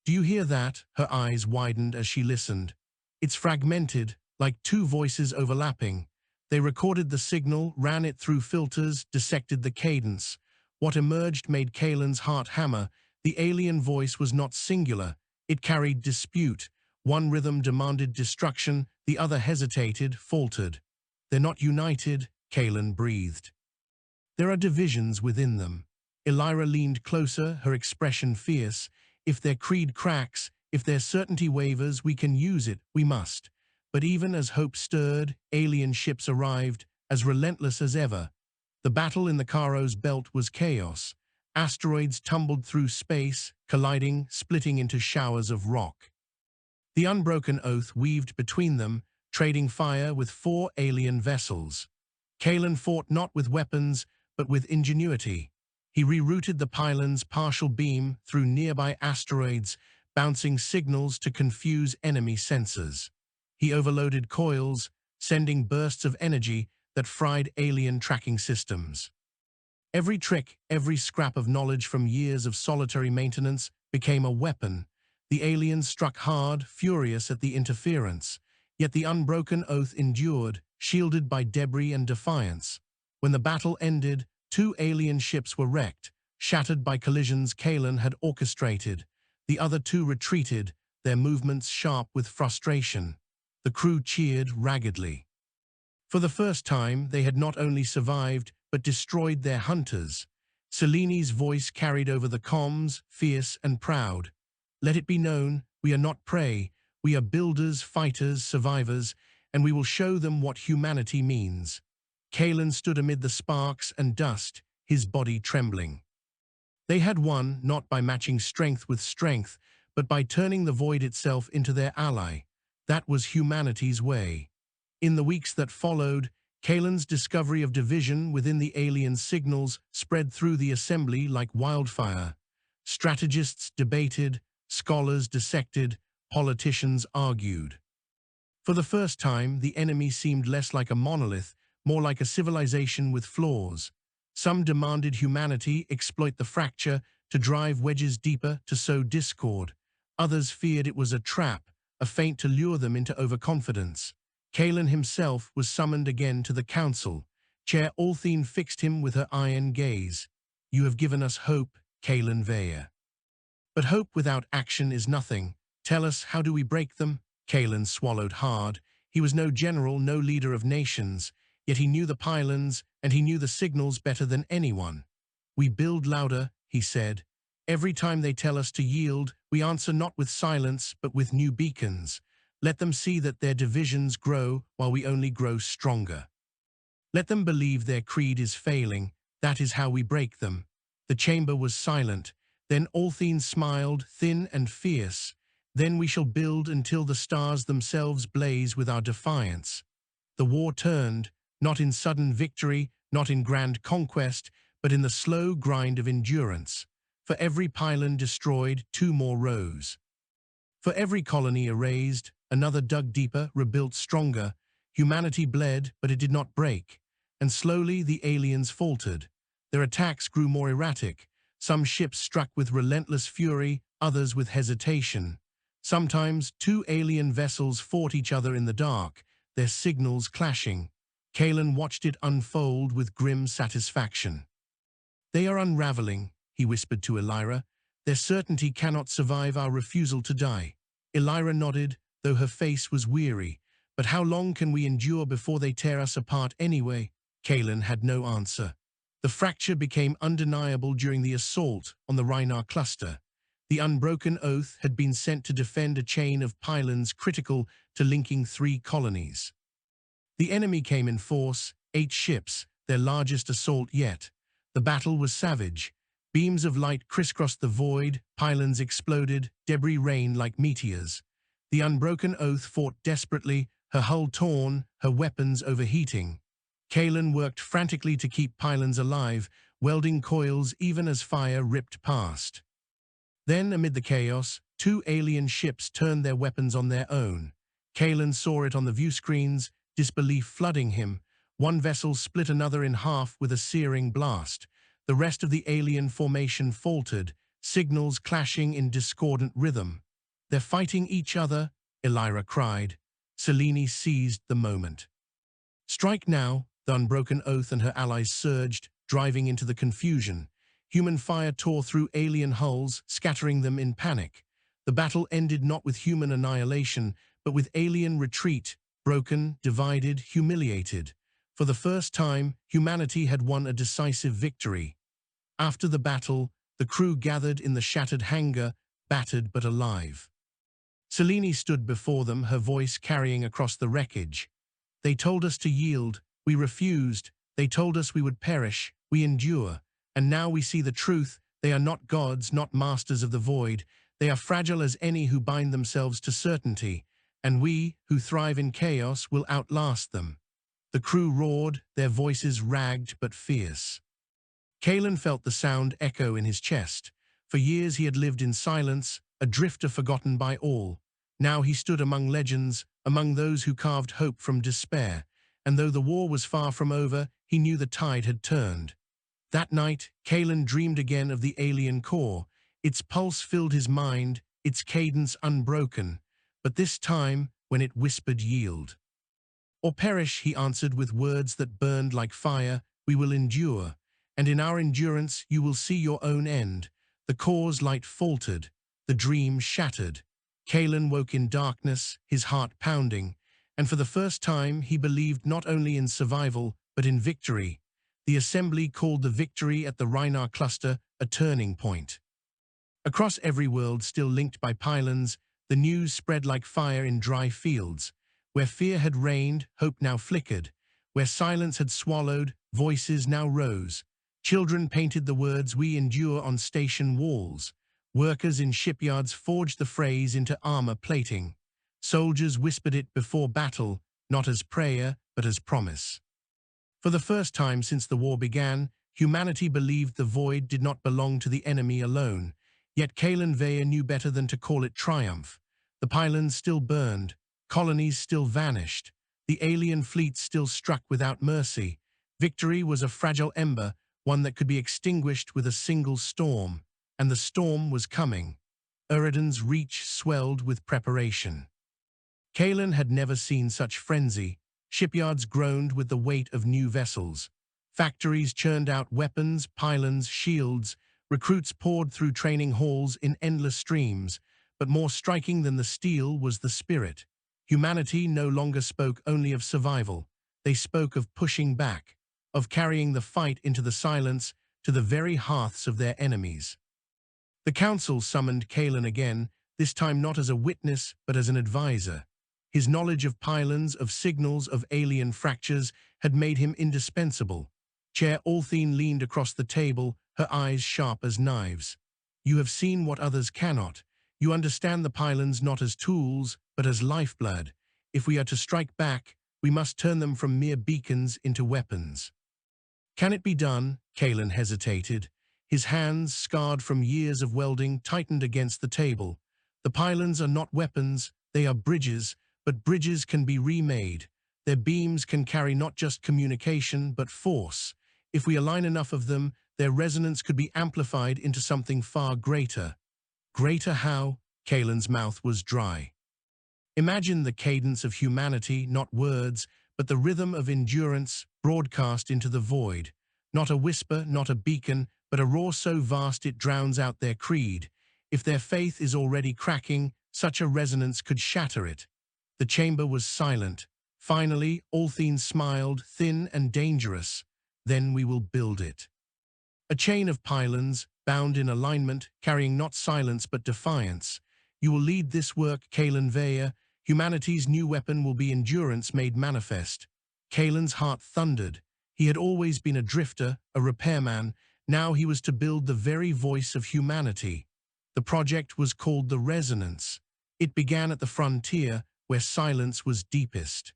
"Do you hear that?" Her eyes widened as she listened. "It's fragmented, like two voices overlapping." They recorded the signal, ran it through filters, dissected the cadence. What emerged made Kalen's heart hammer. The alien voice was not singular. It carried dispute. One rhythm demanded destruction, the other hesitated, faltered. "They're not united," Kalen breathed. "There are divisions within them." Elira leaned closer, her expression fierce. "If their creed cracks, if their certainty wavers, we can use it, we must." But even as hope stirred, alien ships arrived, as relentless as ever. The battle in the Karo's belt was chaos. Asteroids tumbled through space, colliding, splitting into showers of rock. The unbroken oath weaved between them, trading fire with 4 alien vessels. Kalen fought not with weapons, but with ingenuity. He rerouted the pylon's partial beam through nearby asteroids, bouncing signals to confuse enemy sensors. He overloaded coils, sending bursts of energy that fried alien tracking systems. Every trick, every scrap of knowledge from years of solitary maintenance became a weapon. The aliens struck hard, furious at the interference. Yet the unbroken oath endured, shielded by debris and defiance. When the battle ended, 2 alien ships were wrecked, shattered by collisions Kalen had orchestrated. The other 2 retreated, their movements sharp with frustration. The crew cheered raggedly. For the first time, they had not only survived, but destroyed their hunters. Seleni's voice carried over the comms, fierce and proud. "Let it be known, we are not prey. We are builders, fighters, survivors, and we will show them what humanity means." Kalen stood amid the sparks and dust, his body trembling. They had won not by matching strength with strength, but by turning the void itself into their ally. That was humanity's way. In the weeks that followed, Kalen's discovery of division within the alien signals spread through the assembly like wildfire. Strategists debated, scholars dissected, politicians argued. For the first time, the enemy seemed less like a monolith, more like a civilization with flaws. Some demanded humanity exploit the fracture to drive wedges deeper, to sow discord. Others feared it was a trap, a feint to lure them into overconfidence. Kalen himself was summoned again to the council. Chair Althene fixed him with her iron gaze. "You have given us hope, Kalen Vaya. But hope without action is nothing. Tell us, how do we break them?" Kalen swallowed hard. He was no general, no leader of nations, yet he knew the pylons and he knew the signals better than anyone. "We build louder," he said. "Every time they tell us to yield, we answer not with silence, but with new beacons. Let them see that their divisions grow while we only grow stronger. Let them believe their creed is failing. That is how we break them." The chamber was silent. Then Althene smiled, thin and fierce. "Then we shall build until the stars themselves blaze with our defiance." The war turned, not in sudden victory, not in grand conquest, but in the slow grind of endurance. For every pylon destroyed, 2 more rose. For every colony erased, another dug deeper, rebuilt stronger. Humanity bled, but it did not break. And slowly the aliens faltered. Their attacks grew more erratic. Some ships struck with relentless fury, others with hesitation. Sometimes 2 alien vessels fought each other in the dark, their signals clashing. Kalen watched it unfold with grim satisfaction. "They are unraveling," he whispered to Elira. Their certainty cannot survive our refusal to die. Elira nodded, though her face was weary. But how long can we endure before they tear us apart anyway? Kalen had no answer. The fracture became undeniable during the assault on the Rhinar cluster. The unbroken oath had been sent to defend a chain of pylons critical to linking 3 colonies. The enemy came in force, 8 ships, their largest assault yet. The battle was savage. Beams of light crisscrossed the void, pylons exploded, debris rained like meteors. The unbroken oath fought desperately, her hull torn, her weapons overheating. Kalen worked frantically to keep pylons alive, welding coils even as fire ripped past. Then, amid the chaos, 2 alien ships turned their weapons on their own. Kalen saw it on the view screens, disbelief flooding him. One vessel split another in half with a searing blast. The rest of the alien formation faltered, signals clashing in discordant rhythm. "They're fighting each other," Elira cried. Selene seized the moment. "Strike now," the unbroken oath and her allies surged, driving into the confusion. Human fire tore through alien hulls, scattering them in panic. The battle ended not with human annihilation, but with alien retreat, broken, divided, humiliated. For the first time, humanity had won a decisive victory. After the battle, the crew gathered in the shattered hangar, battered but alive. Selene stood before them, her voice carrying across the wreckage. "They told us to yield. We refused. They told us we would perish. We endure. And now we see the truth. They are not gods, not masters of the void. They are fragile as any who bind themselves to certainty. And we, who thrive in chaos, will outlast them." The crew roared, their voices ragged but fierce. Kalen felt the sound echo in his chest. For years he had lived in silence, a drifter forgotten by all. Now he stood among legends, among those who carved hope from despair. And though the war was far from over, he knew the tide had turned. That night, Kalen dreamed again of the alien core. Its pulse filled his mind, its cadence unbroken. But this time, when it whispered yield. "Or perish," he answered with words that burned like fire, "we will endure. And in our endurance you will see your own end." The core's light faltered, the dream shattered. Kalen woke in darkness, his heart pounding. And for the first time he believed not only in survival, but in victory. The assembly called the victory at the Rhinar cluster a turning point. Across every world still linked by pylons, the news spread like fire in dry fields. Where fear had reigned, hope now flickered. Where silence had swallowed, voices now rose. Children painted the words "we endure" on station walls. Workers in shipyards forged the phrase into armor plating. Soldiers whispered it before battle, not as prayer, but as promise. For the first time since the war began, humanity believed the void did not belong to the enemy alone. Yet Kalen Vaya knew better than to call it triumph. The pylons still burned, colonies still vanished, the alien fleet still struck without mercy. Victory was a fragile ember, one that could be extinguished with a single storm. And the storm was coming. Eridan's reach swelled with preparation. Kalen had never seen such frenzy. Shipyards groaned with the weight of new vessels. Factories churned out weapons, pylons, shields. Recruits poured through training halls in endless streams. But more striking than the steel was the spirit. Humanity no longer spoke only of survival. They spoke of pushing back, of carrying the fight into the silence, to the very hearths of their enemies. The council summoned Kalen again, this time not as a witness, but as an advisor. His knowledge of pylons, of signals, of alien fractures had made him indispensable. Chair Althene leaned across the table, her eyes sharp as knives. "You have seen what others cannot. You understand the pylons not as tools, but as lifeblood. If we are to strike back, we must turn them from mere beacons into weapons." "Can it be done?" Kalen hesitated. His hands, scarred from years of welding, tightened against the table. "The pylons are not weapons, they are bridges, but bridges can be remade. Their beams can carry not just communication, but force. If we align enough of them, their resonance could be amplified into something far greater." "Greater how?" Kalen's mouth was dry. "Imagine the cadence of humanity, not words, but the rhythm of endurance, broadcast into the void. Not a whisper, not a beacon, but a roar so vast it drowns out their creed. If their faith is already cracking, such a resonance could shatter it. The chamber was silent. Finally, Althene smiled, thin and dangerous. Then we will build it. A chain of pylons, bound in alignment, carrying not silence but defiance. You will lead this work, Kalen Vaya. Humanity's new weapon will be endurance made manifest. Kalen's heart thundered. He had always been a drifter, a repairman. Now he was to build the very voice of humanity. The project was called the Resonance. It began at the frontier, where silence was deepest.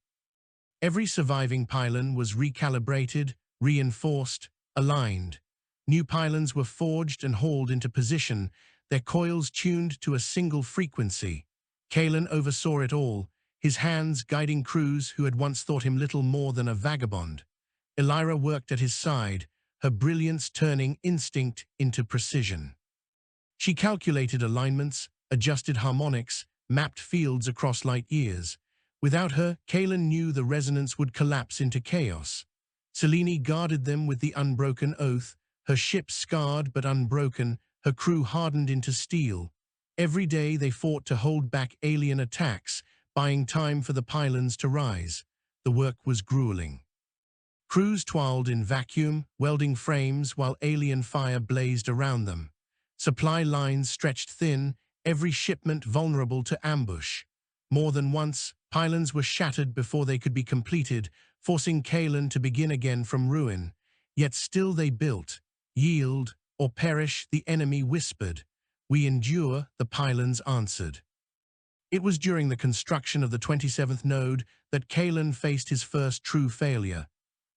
Every surviving pylon was recalibrated, reinforced, aligned. New pylons were forged and hauled into position, their coils tuned to a single frequency. Kalen oversaw it all, his hands guiding crews who had once thought him little more than a vagabond. Elira worked at his side, her brilliance turning instinct into precision. She calculated alignments, adjusted harmonics, mapped fields across light years. Without her, Kalen knew the resonance would collapse into chaos. Selene guarded them with the unbroken oath, her ship scarred but unbroken, her crew hardened into steel. Every day they fought to hold back alien attacks, buying time for the pylons to rise. The work was grueling. Crews toiled in vacuum, welding frames while alien fire blazed around them. Supply lines stretched thin, every shipment vulnerable to ambush. More than once, pylons were shattered before they could be completed, forcing Kalen to begin again from ruin. Yet still they built. Yield or perish, the enemy whispered. We endure, the pylons answered. It was during the construction of the 27th node that Kalen faced his first true failure.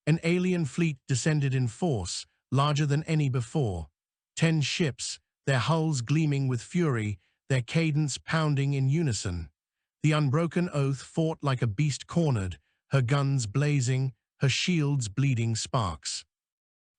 An alien fleet descended in force, larger than any before. 10 ships, their hulls gleaming with fury, their cadence pounding in unison. The unbroken oath fought like a beast cornered, her guns blazing, her shields bleeding sparks.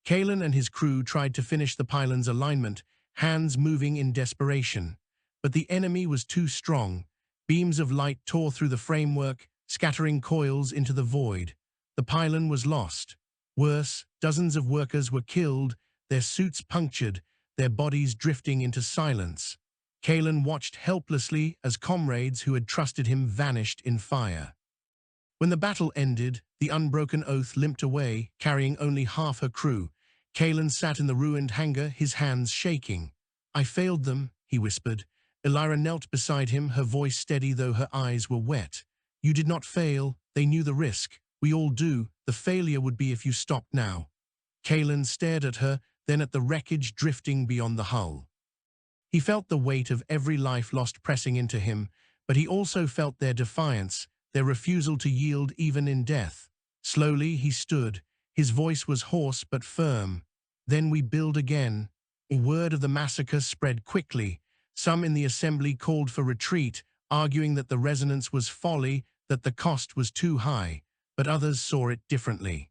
Kalen and his crew tried to finish the pylon's alignment, hands moving in desperation. But the enemy was too strong. Beams of light tore through the framework, scattering coils into the void. The pylon was lost. Worse, dozens of workers were killed, their suits punctured, their bodies drifting into silence. Kalen watched helplessly as comrades who had trusted him vanished in fire. When the battle ended, the unbroken oath limped away, carrying only half her crew. Kalen sat in the ruined hangar, his hands shaking. I failed them, he whispered. Elira knelt beside him, her voice steady though her eyes were wet. You did not fail, they knew the risk. We all do, the failure would be if you stopped now. Kalen stared at her, then at the wreckage drifting beyond the hull. He felt the weight of every life lost pressing into him, but he also felt their defiance, their refusal to yield even in death. Slowly he stood, his voice was hoarse but firm. Then we build again. A word of the massacre spread quickly. Some in the assembly called for retreat, arguing that the resonance was folly, that the cost was too high, but others saw it differently.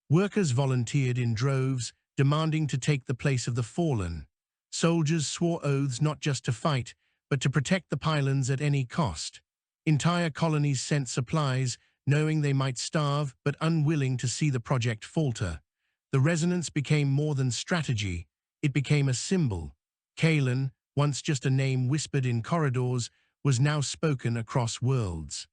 Workers volunteered in droves, demanding to take the place of the fallen. Soldiers swore oaths not just to fight, but to protect the pylons at any cost. Entire colonies sent supplies, knowing they might starve, but unwilling to see the project falter. The resonance became more than strategy, it became a symbol. Kalen, once just a name whispered in corridors, was now spoken across worlds.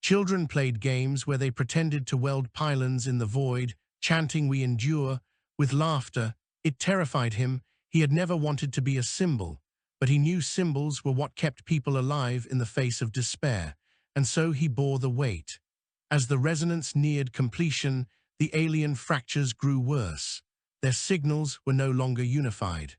Children played games where they pretended to weld pylons in the void, chanting "We endure," with laughter. It terrified him. He had never wanted to be a symbol, but he knew symbols were what kept people alive in the face of despair, and so he bore the weight. As the resonance neared completion, the alien fractures grew worse. Their signals were no longer unified.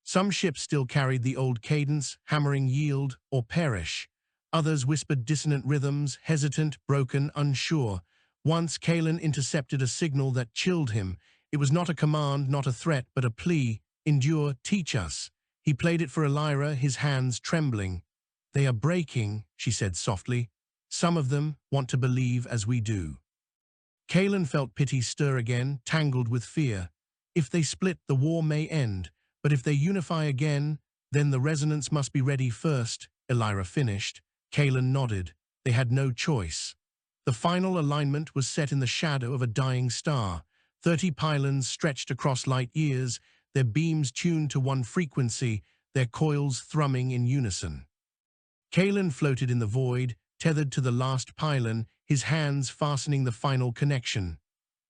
Some ships still carried the old cadence, hammering yield or perish. Others whispered dissonant rhythms, hesitant, broken, unsure. Once Kalen intercepted a signal that chilled him. It was not a command, not a threat, but a plea. Endure, teach us. He played it for Elira, his hands trembling. They are breaking, she said softly. Some of them want to believe as we do. Kalen felt pity stir again, tangled with fear. If they split, the war may end, but if they unify again, then the resonance must be ready first, Elira finished. Kalen nodded. They had no choice. The final alignment was set in the shadow of a dying star. 30 pylons stretched across light years, their beams tuned to one frequency, their coils thrumming in unison. Kalen floated in the void, tethered to the last pylon, his hands fastening the final connection.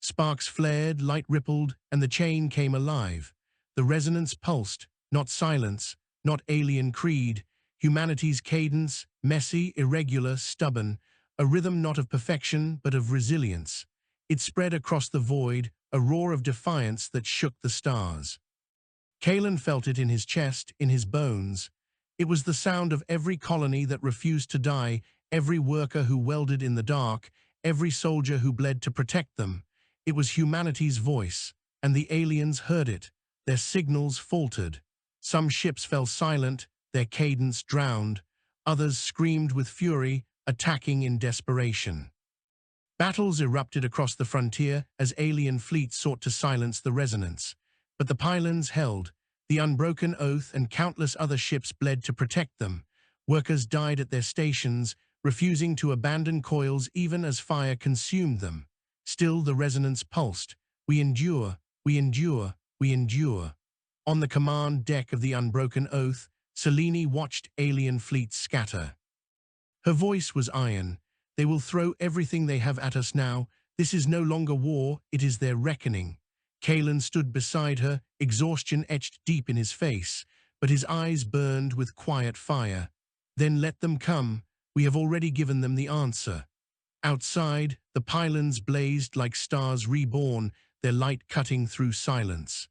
Sparks flared, light rippled, and the chain came alive. The resonance pulsed, not silence, not alien creed, humanity's cadence, messy, irregular, stubborn, a rhythm not of perfection but of resilience. It spread across the void, a roar of defiance that shook the stars. Kalen felt it in his chest, in his bones. It was the sound of every colony that refused to die, every worker who welded in the dark, every soldier who bled to protect them. It was humanity's voice, and the aliens heard it. Their signals faltered. Some ships fell silent, their cadence drowned. Others screamed with fury, attacking in desperation. Battles erupted across the frontier as alien fleets sought to silence the resonance. But the pylons held. The unbroken oath and countless other ships bled to protect them. Workers died at their stations, refusing to abandon coils even as fire consumed them. Still the resonance pulsed. We endure, we endure, we endure. On the command deck of the unbroken oath, Selene watched alien fleets scatter. Her voice was iron. They will throw everything they have at us now. This is no longer war, it is their reckoning. Kalen stood beside her, exhaustion etched deep in his face, but his eyes burned with quiet fire. Then let them come. We have already given them the answer. Outside, the pylons blazed like stars reborn, their light cutting through silence.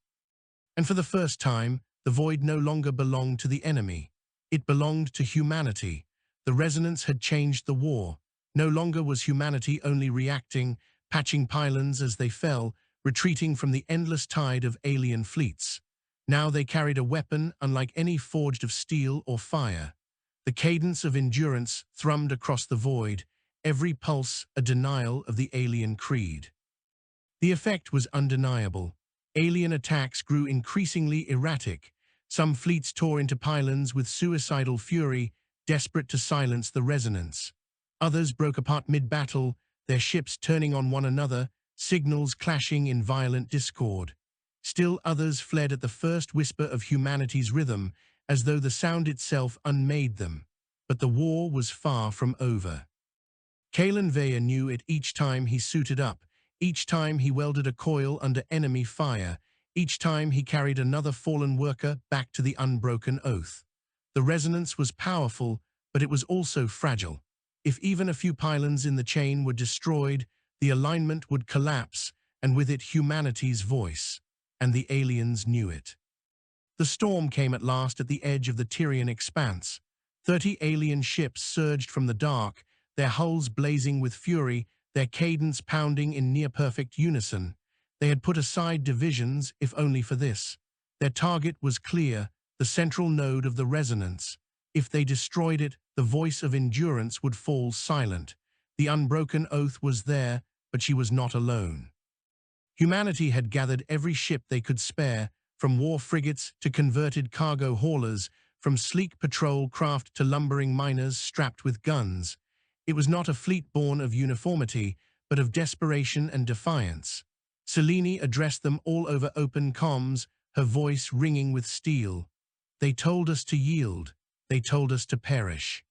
And for the first time, the void no longer belonged to the enemy. It belonged to humanity. The resonance had changed the war. No longer was humanity only reacting, patching pylons as they fell, retreating from the endless tide of alien fleets. Now they carried a weapon unlike any forged of steel or fire. The cadence of endurance thrummed across the void, every pulse a denial of the alien creed. The effect was undeniable. Alien attacks grew increasingly erratic. Some fleets tore into pylons with suicidal fury, desperate to silence the resonance. Others broke apart mid-battle, their ships turning on one another, signals clashing in violent discord. Still others fled at the first whisper of humanity's rhythm, as though the sound itself unmade them. But the war was far from over. Kalen Vaya knew it each time he suited up, each time he welded a coil under enemy fire, each time he carried another fallen worker back to the unbroken oath. The resonance was powerful, but it was also fragile. If even a few pylons in the chain were destroyed, the alignment would collapse, and with it humanity's voice. And the aliens knew it. The storm came at last at the edge of the Tyrian expanse. 30 alien ships surged from the dark, their hulls blazing with fury, their cadence pounding in near-perfect unison. They had put aside divisions, if only for this. Their target was clear, the central node of the resonance. If they destroyed it, the voice of endurance would fall silent. The unbroken oath was there, but she was not alone. Humanity had gathered every ship they could spare, from war frigates to converted cargo haulers, from sleek patrol craft to lumbering miners strapped with guns. It was not a fleet born of uniformity, but of desperation and defiance. Selene addressed them all over open comms, her voice ringing with steel. They told us to yield. They told us to perish.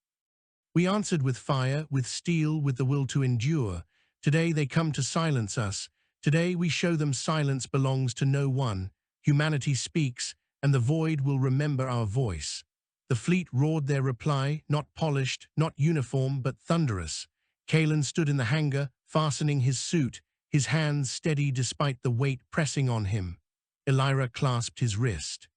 We answered with fire, with steel, with the will to endure. Today they come to silence us. Today we show them silence belongs to no one. Humanity speaks, and the void will remember our voice. The fleet roared their reply, not polished, not uniform, but thunderous. Kalen stood in the hangar, fastening his suit, his hands steady despite the weight pressing on him. Elira clasped his wrist.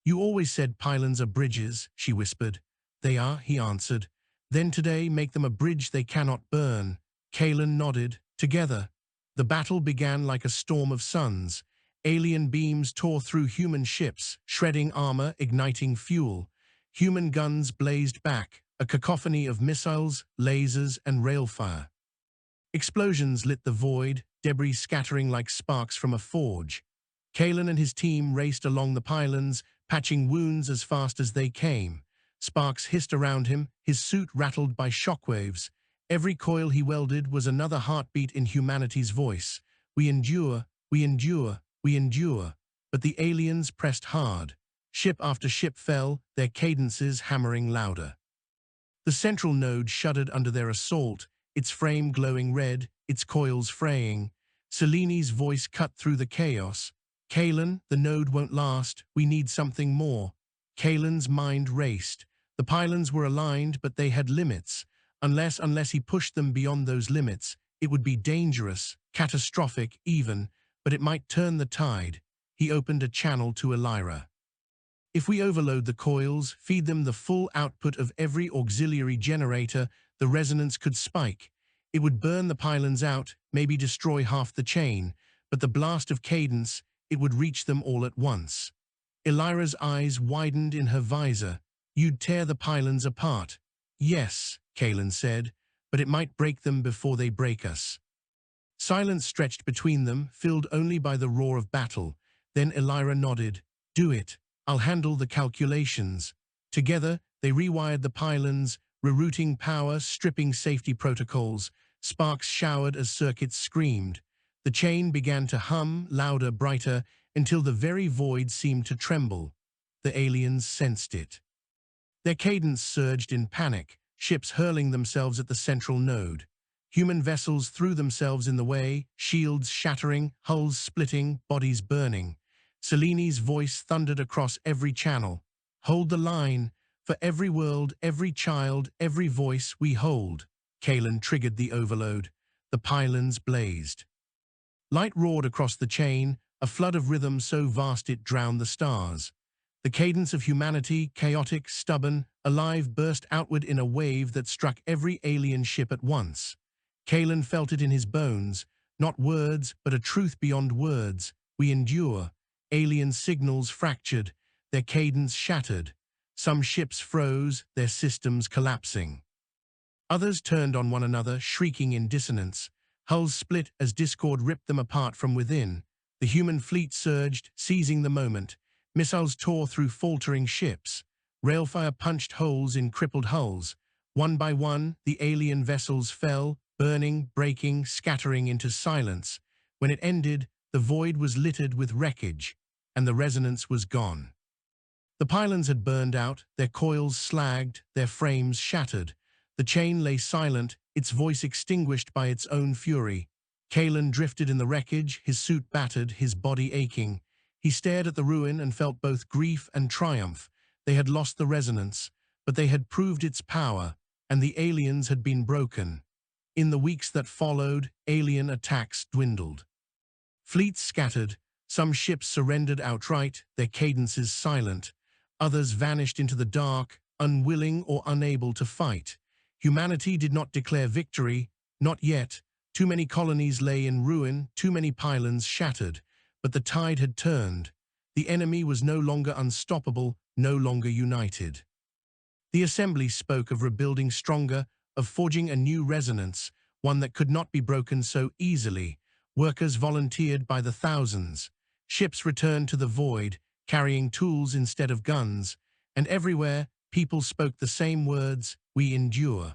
"You always said pylons are bridges," she whispered. "They are," he answered. "Then today make them a bridge they cannot burn." Kalen nodded. Together. The battle began like a storm of suns. Alien beams tore through human ships, shredding armor, igniting fuel. Human guns blazed back, a cacophony of missiles, lasers, and railfire. Explosions lit the void, debris scattering like sparks from a forge. Kalen and his team raced along the pylons, patching wounds as fast as they came. Sparks hissed around him, his suit rattled by shockwaves. Every coil he welded was another heartbeat in humanity's voice. We endure, we endure, we endure. But the aliens pressed hard. Ship after ship fell, their cadences hammering louder. The central node shuddered under their assault, its frame glowing red, its coils fraying. Seleni's voice cut through the chaos. Kalen, the node won't last, we need something more. Kalen's mind raced. The pylons were aligned, but they had limits. Unless he pushed them beyond those limits, it would be dangerous, catastrophic even, but it might turn the tide. He opened a channel to Elira. If we overload the coils, feed them the full output of every auxiliary generator, the resonance could spike. It would burn the pylons out, maybe destroy half the chain, but the blast of cadence, it would reach them all at once. Elira's eyes widened in her visor. You'd tear the pylons apart. Yes, Kalen said, but it might break them before they break us. Silence stretched between them, filled only by the roar of battle. Then Elira nodded. Do it. I'll handle the calculations. Together, they rewired the pylons, rerouting power, stripping safety protocols. Sparks showered as circuits screamed. The chain began to hum, louder, brighter, until the very void seemed to tremble. The aliens sensed it. Their cadence surged in panic, ships hurling themselves at the central node. Human vessels threw themselves in the way, shields shattering, hulls splitting, bodies burning. Seleni's voice thundered across every channel. Hold the line. For every world, every child, every voice we hold. Kalen triggered the overload. The pylons blazed. Light roared across the chain, a flood of rhythm so vast it drowned the stars. The cadence of humanity, chaotic, stubborn, alive, burst outward in a wave that struck every alien ship at once. Kalen felt it in his bones, not words, but a truth beyond words. We endure. Alien signals fractured, their cadence shattered. Some ships froze, their systems collapsing. Others turned on one another, shrieking in dissonance. Hulls split as discord ripped them apart from within. The human fleet surged, seizing the moment. Missiles tore through faltering ships. Railfire punched holes in crippled hulls. One by one, the alien vessels fell, burning, breaking, scattering into silence. When it ended, the void was littered with wreckage, and the resonance was gone. The pylons had burned out, their coils slagged, their frames shattered. The chain lay silent, its voice extinguished by its own fury. Kalen drifted in the wreckage, his suit battered, his body aching. He stared at the ruin and felt both grief and triumph. They had lost the resonance, but they had proved its power, and the aliens had been broken. In the weeks that followed, alien attacks dwindled. Fleets scattered, some ships surrendered outright, their cadences silent. Others vanished into the dark, unwilling or unable to fight. Humanity did not declare victory, not yet. Too many colonies lay in ruin, too many pylons shattered. But the tide had turned. The enemy was no longer unstoppable, no longer united. The assembly spoke of rebuilding stronger, of forging a new resonance, one that could not be broken so easily. Workers volunteered by the thousands. Ships returned to the void, carrying tools instead of guns. And everywhere, people spoke the same words, we endure.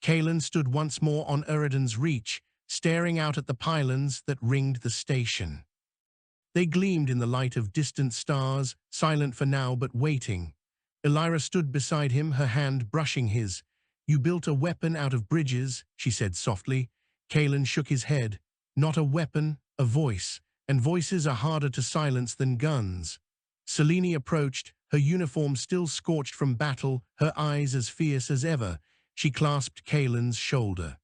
Kalen stood once more on Eridan's reach, staring out at the pylons that ringed the station. They gleamed in the light of distant stars, silent for now but waiting. Elira stood beside him, her hand brushing his. You built a weapon out of bridges, she said softly. Kalen shook his head. Not a weapon, a voice, and voices are harder to silence than guns. Selene approached, her uniform still scorched from battle, her eyes as fierce as ever. She clasped Kalen's shoulder.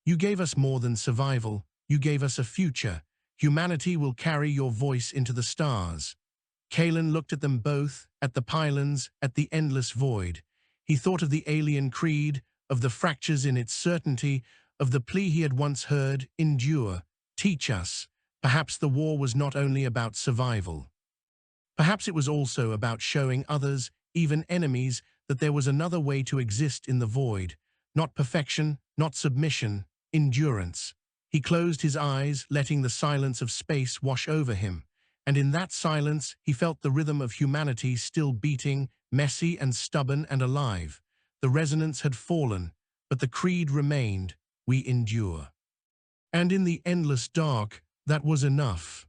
You gave us more than survival, you gave us a future. Humanity will carry your voice into the stars. Kalen looked at them both, at the pylons, at the endless void. He thought of the alien creed, of the fractures in its certainty, of the plea he had once heard, endure, teach us. Perhaps the war was not only about survival. Perhaps it was also about showing others, even enemies, that there was another way to exist in the void. Not perfection, not submission, endurance. He closed his eyes, letting the silence of space wash over him. And in that silence, he felt the rhythm of humanity still beating, messy and stubborn and alive. The resonance had fallen, but the creed remained, we endure. And in the endless dark, That was enough.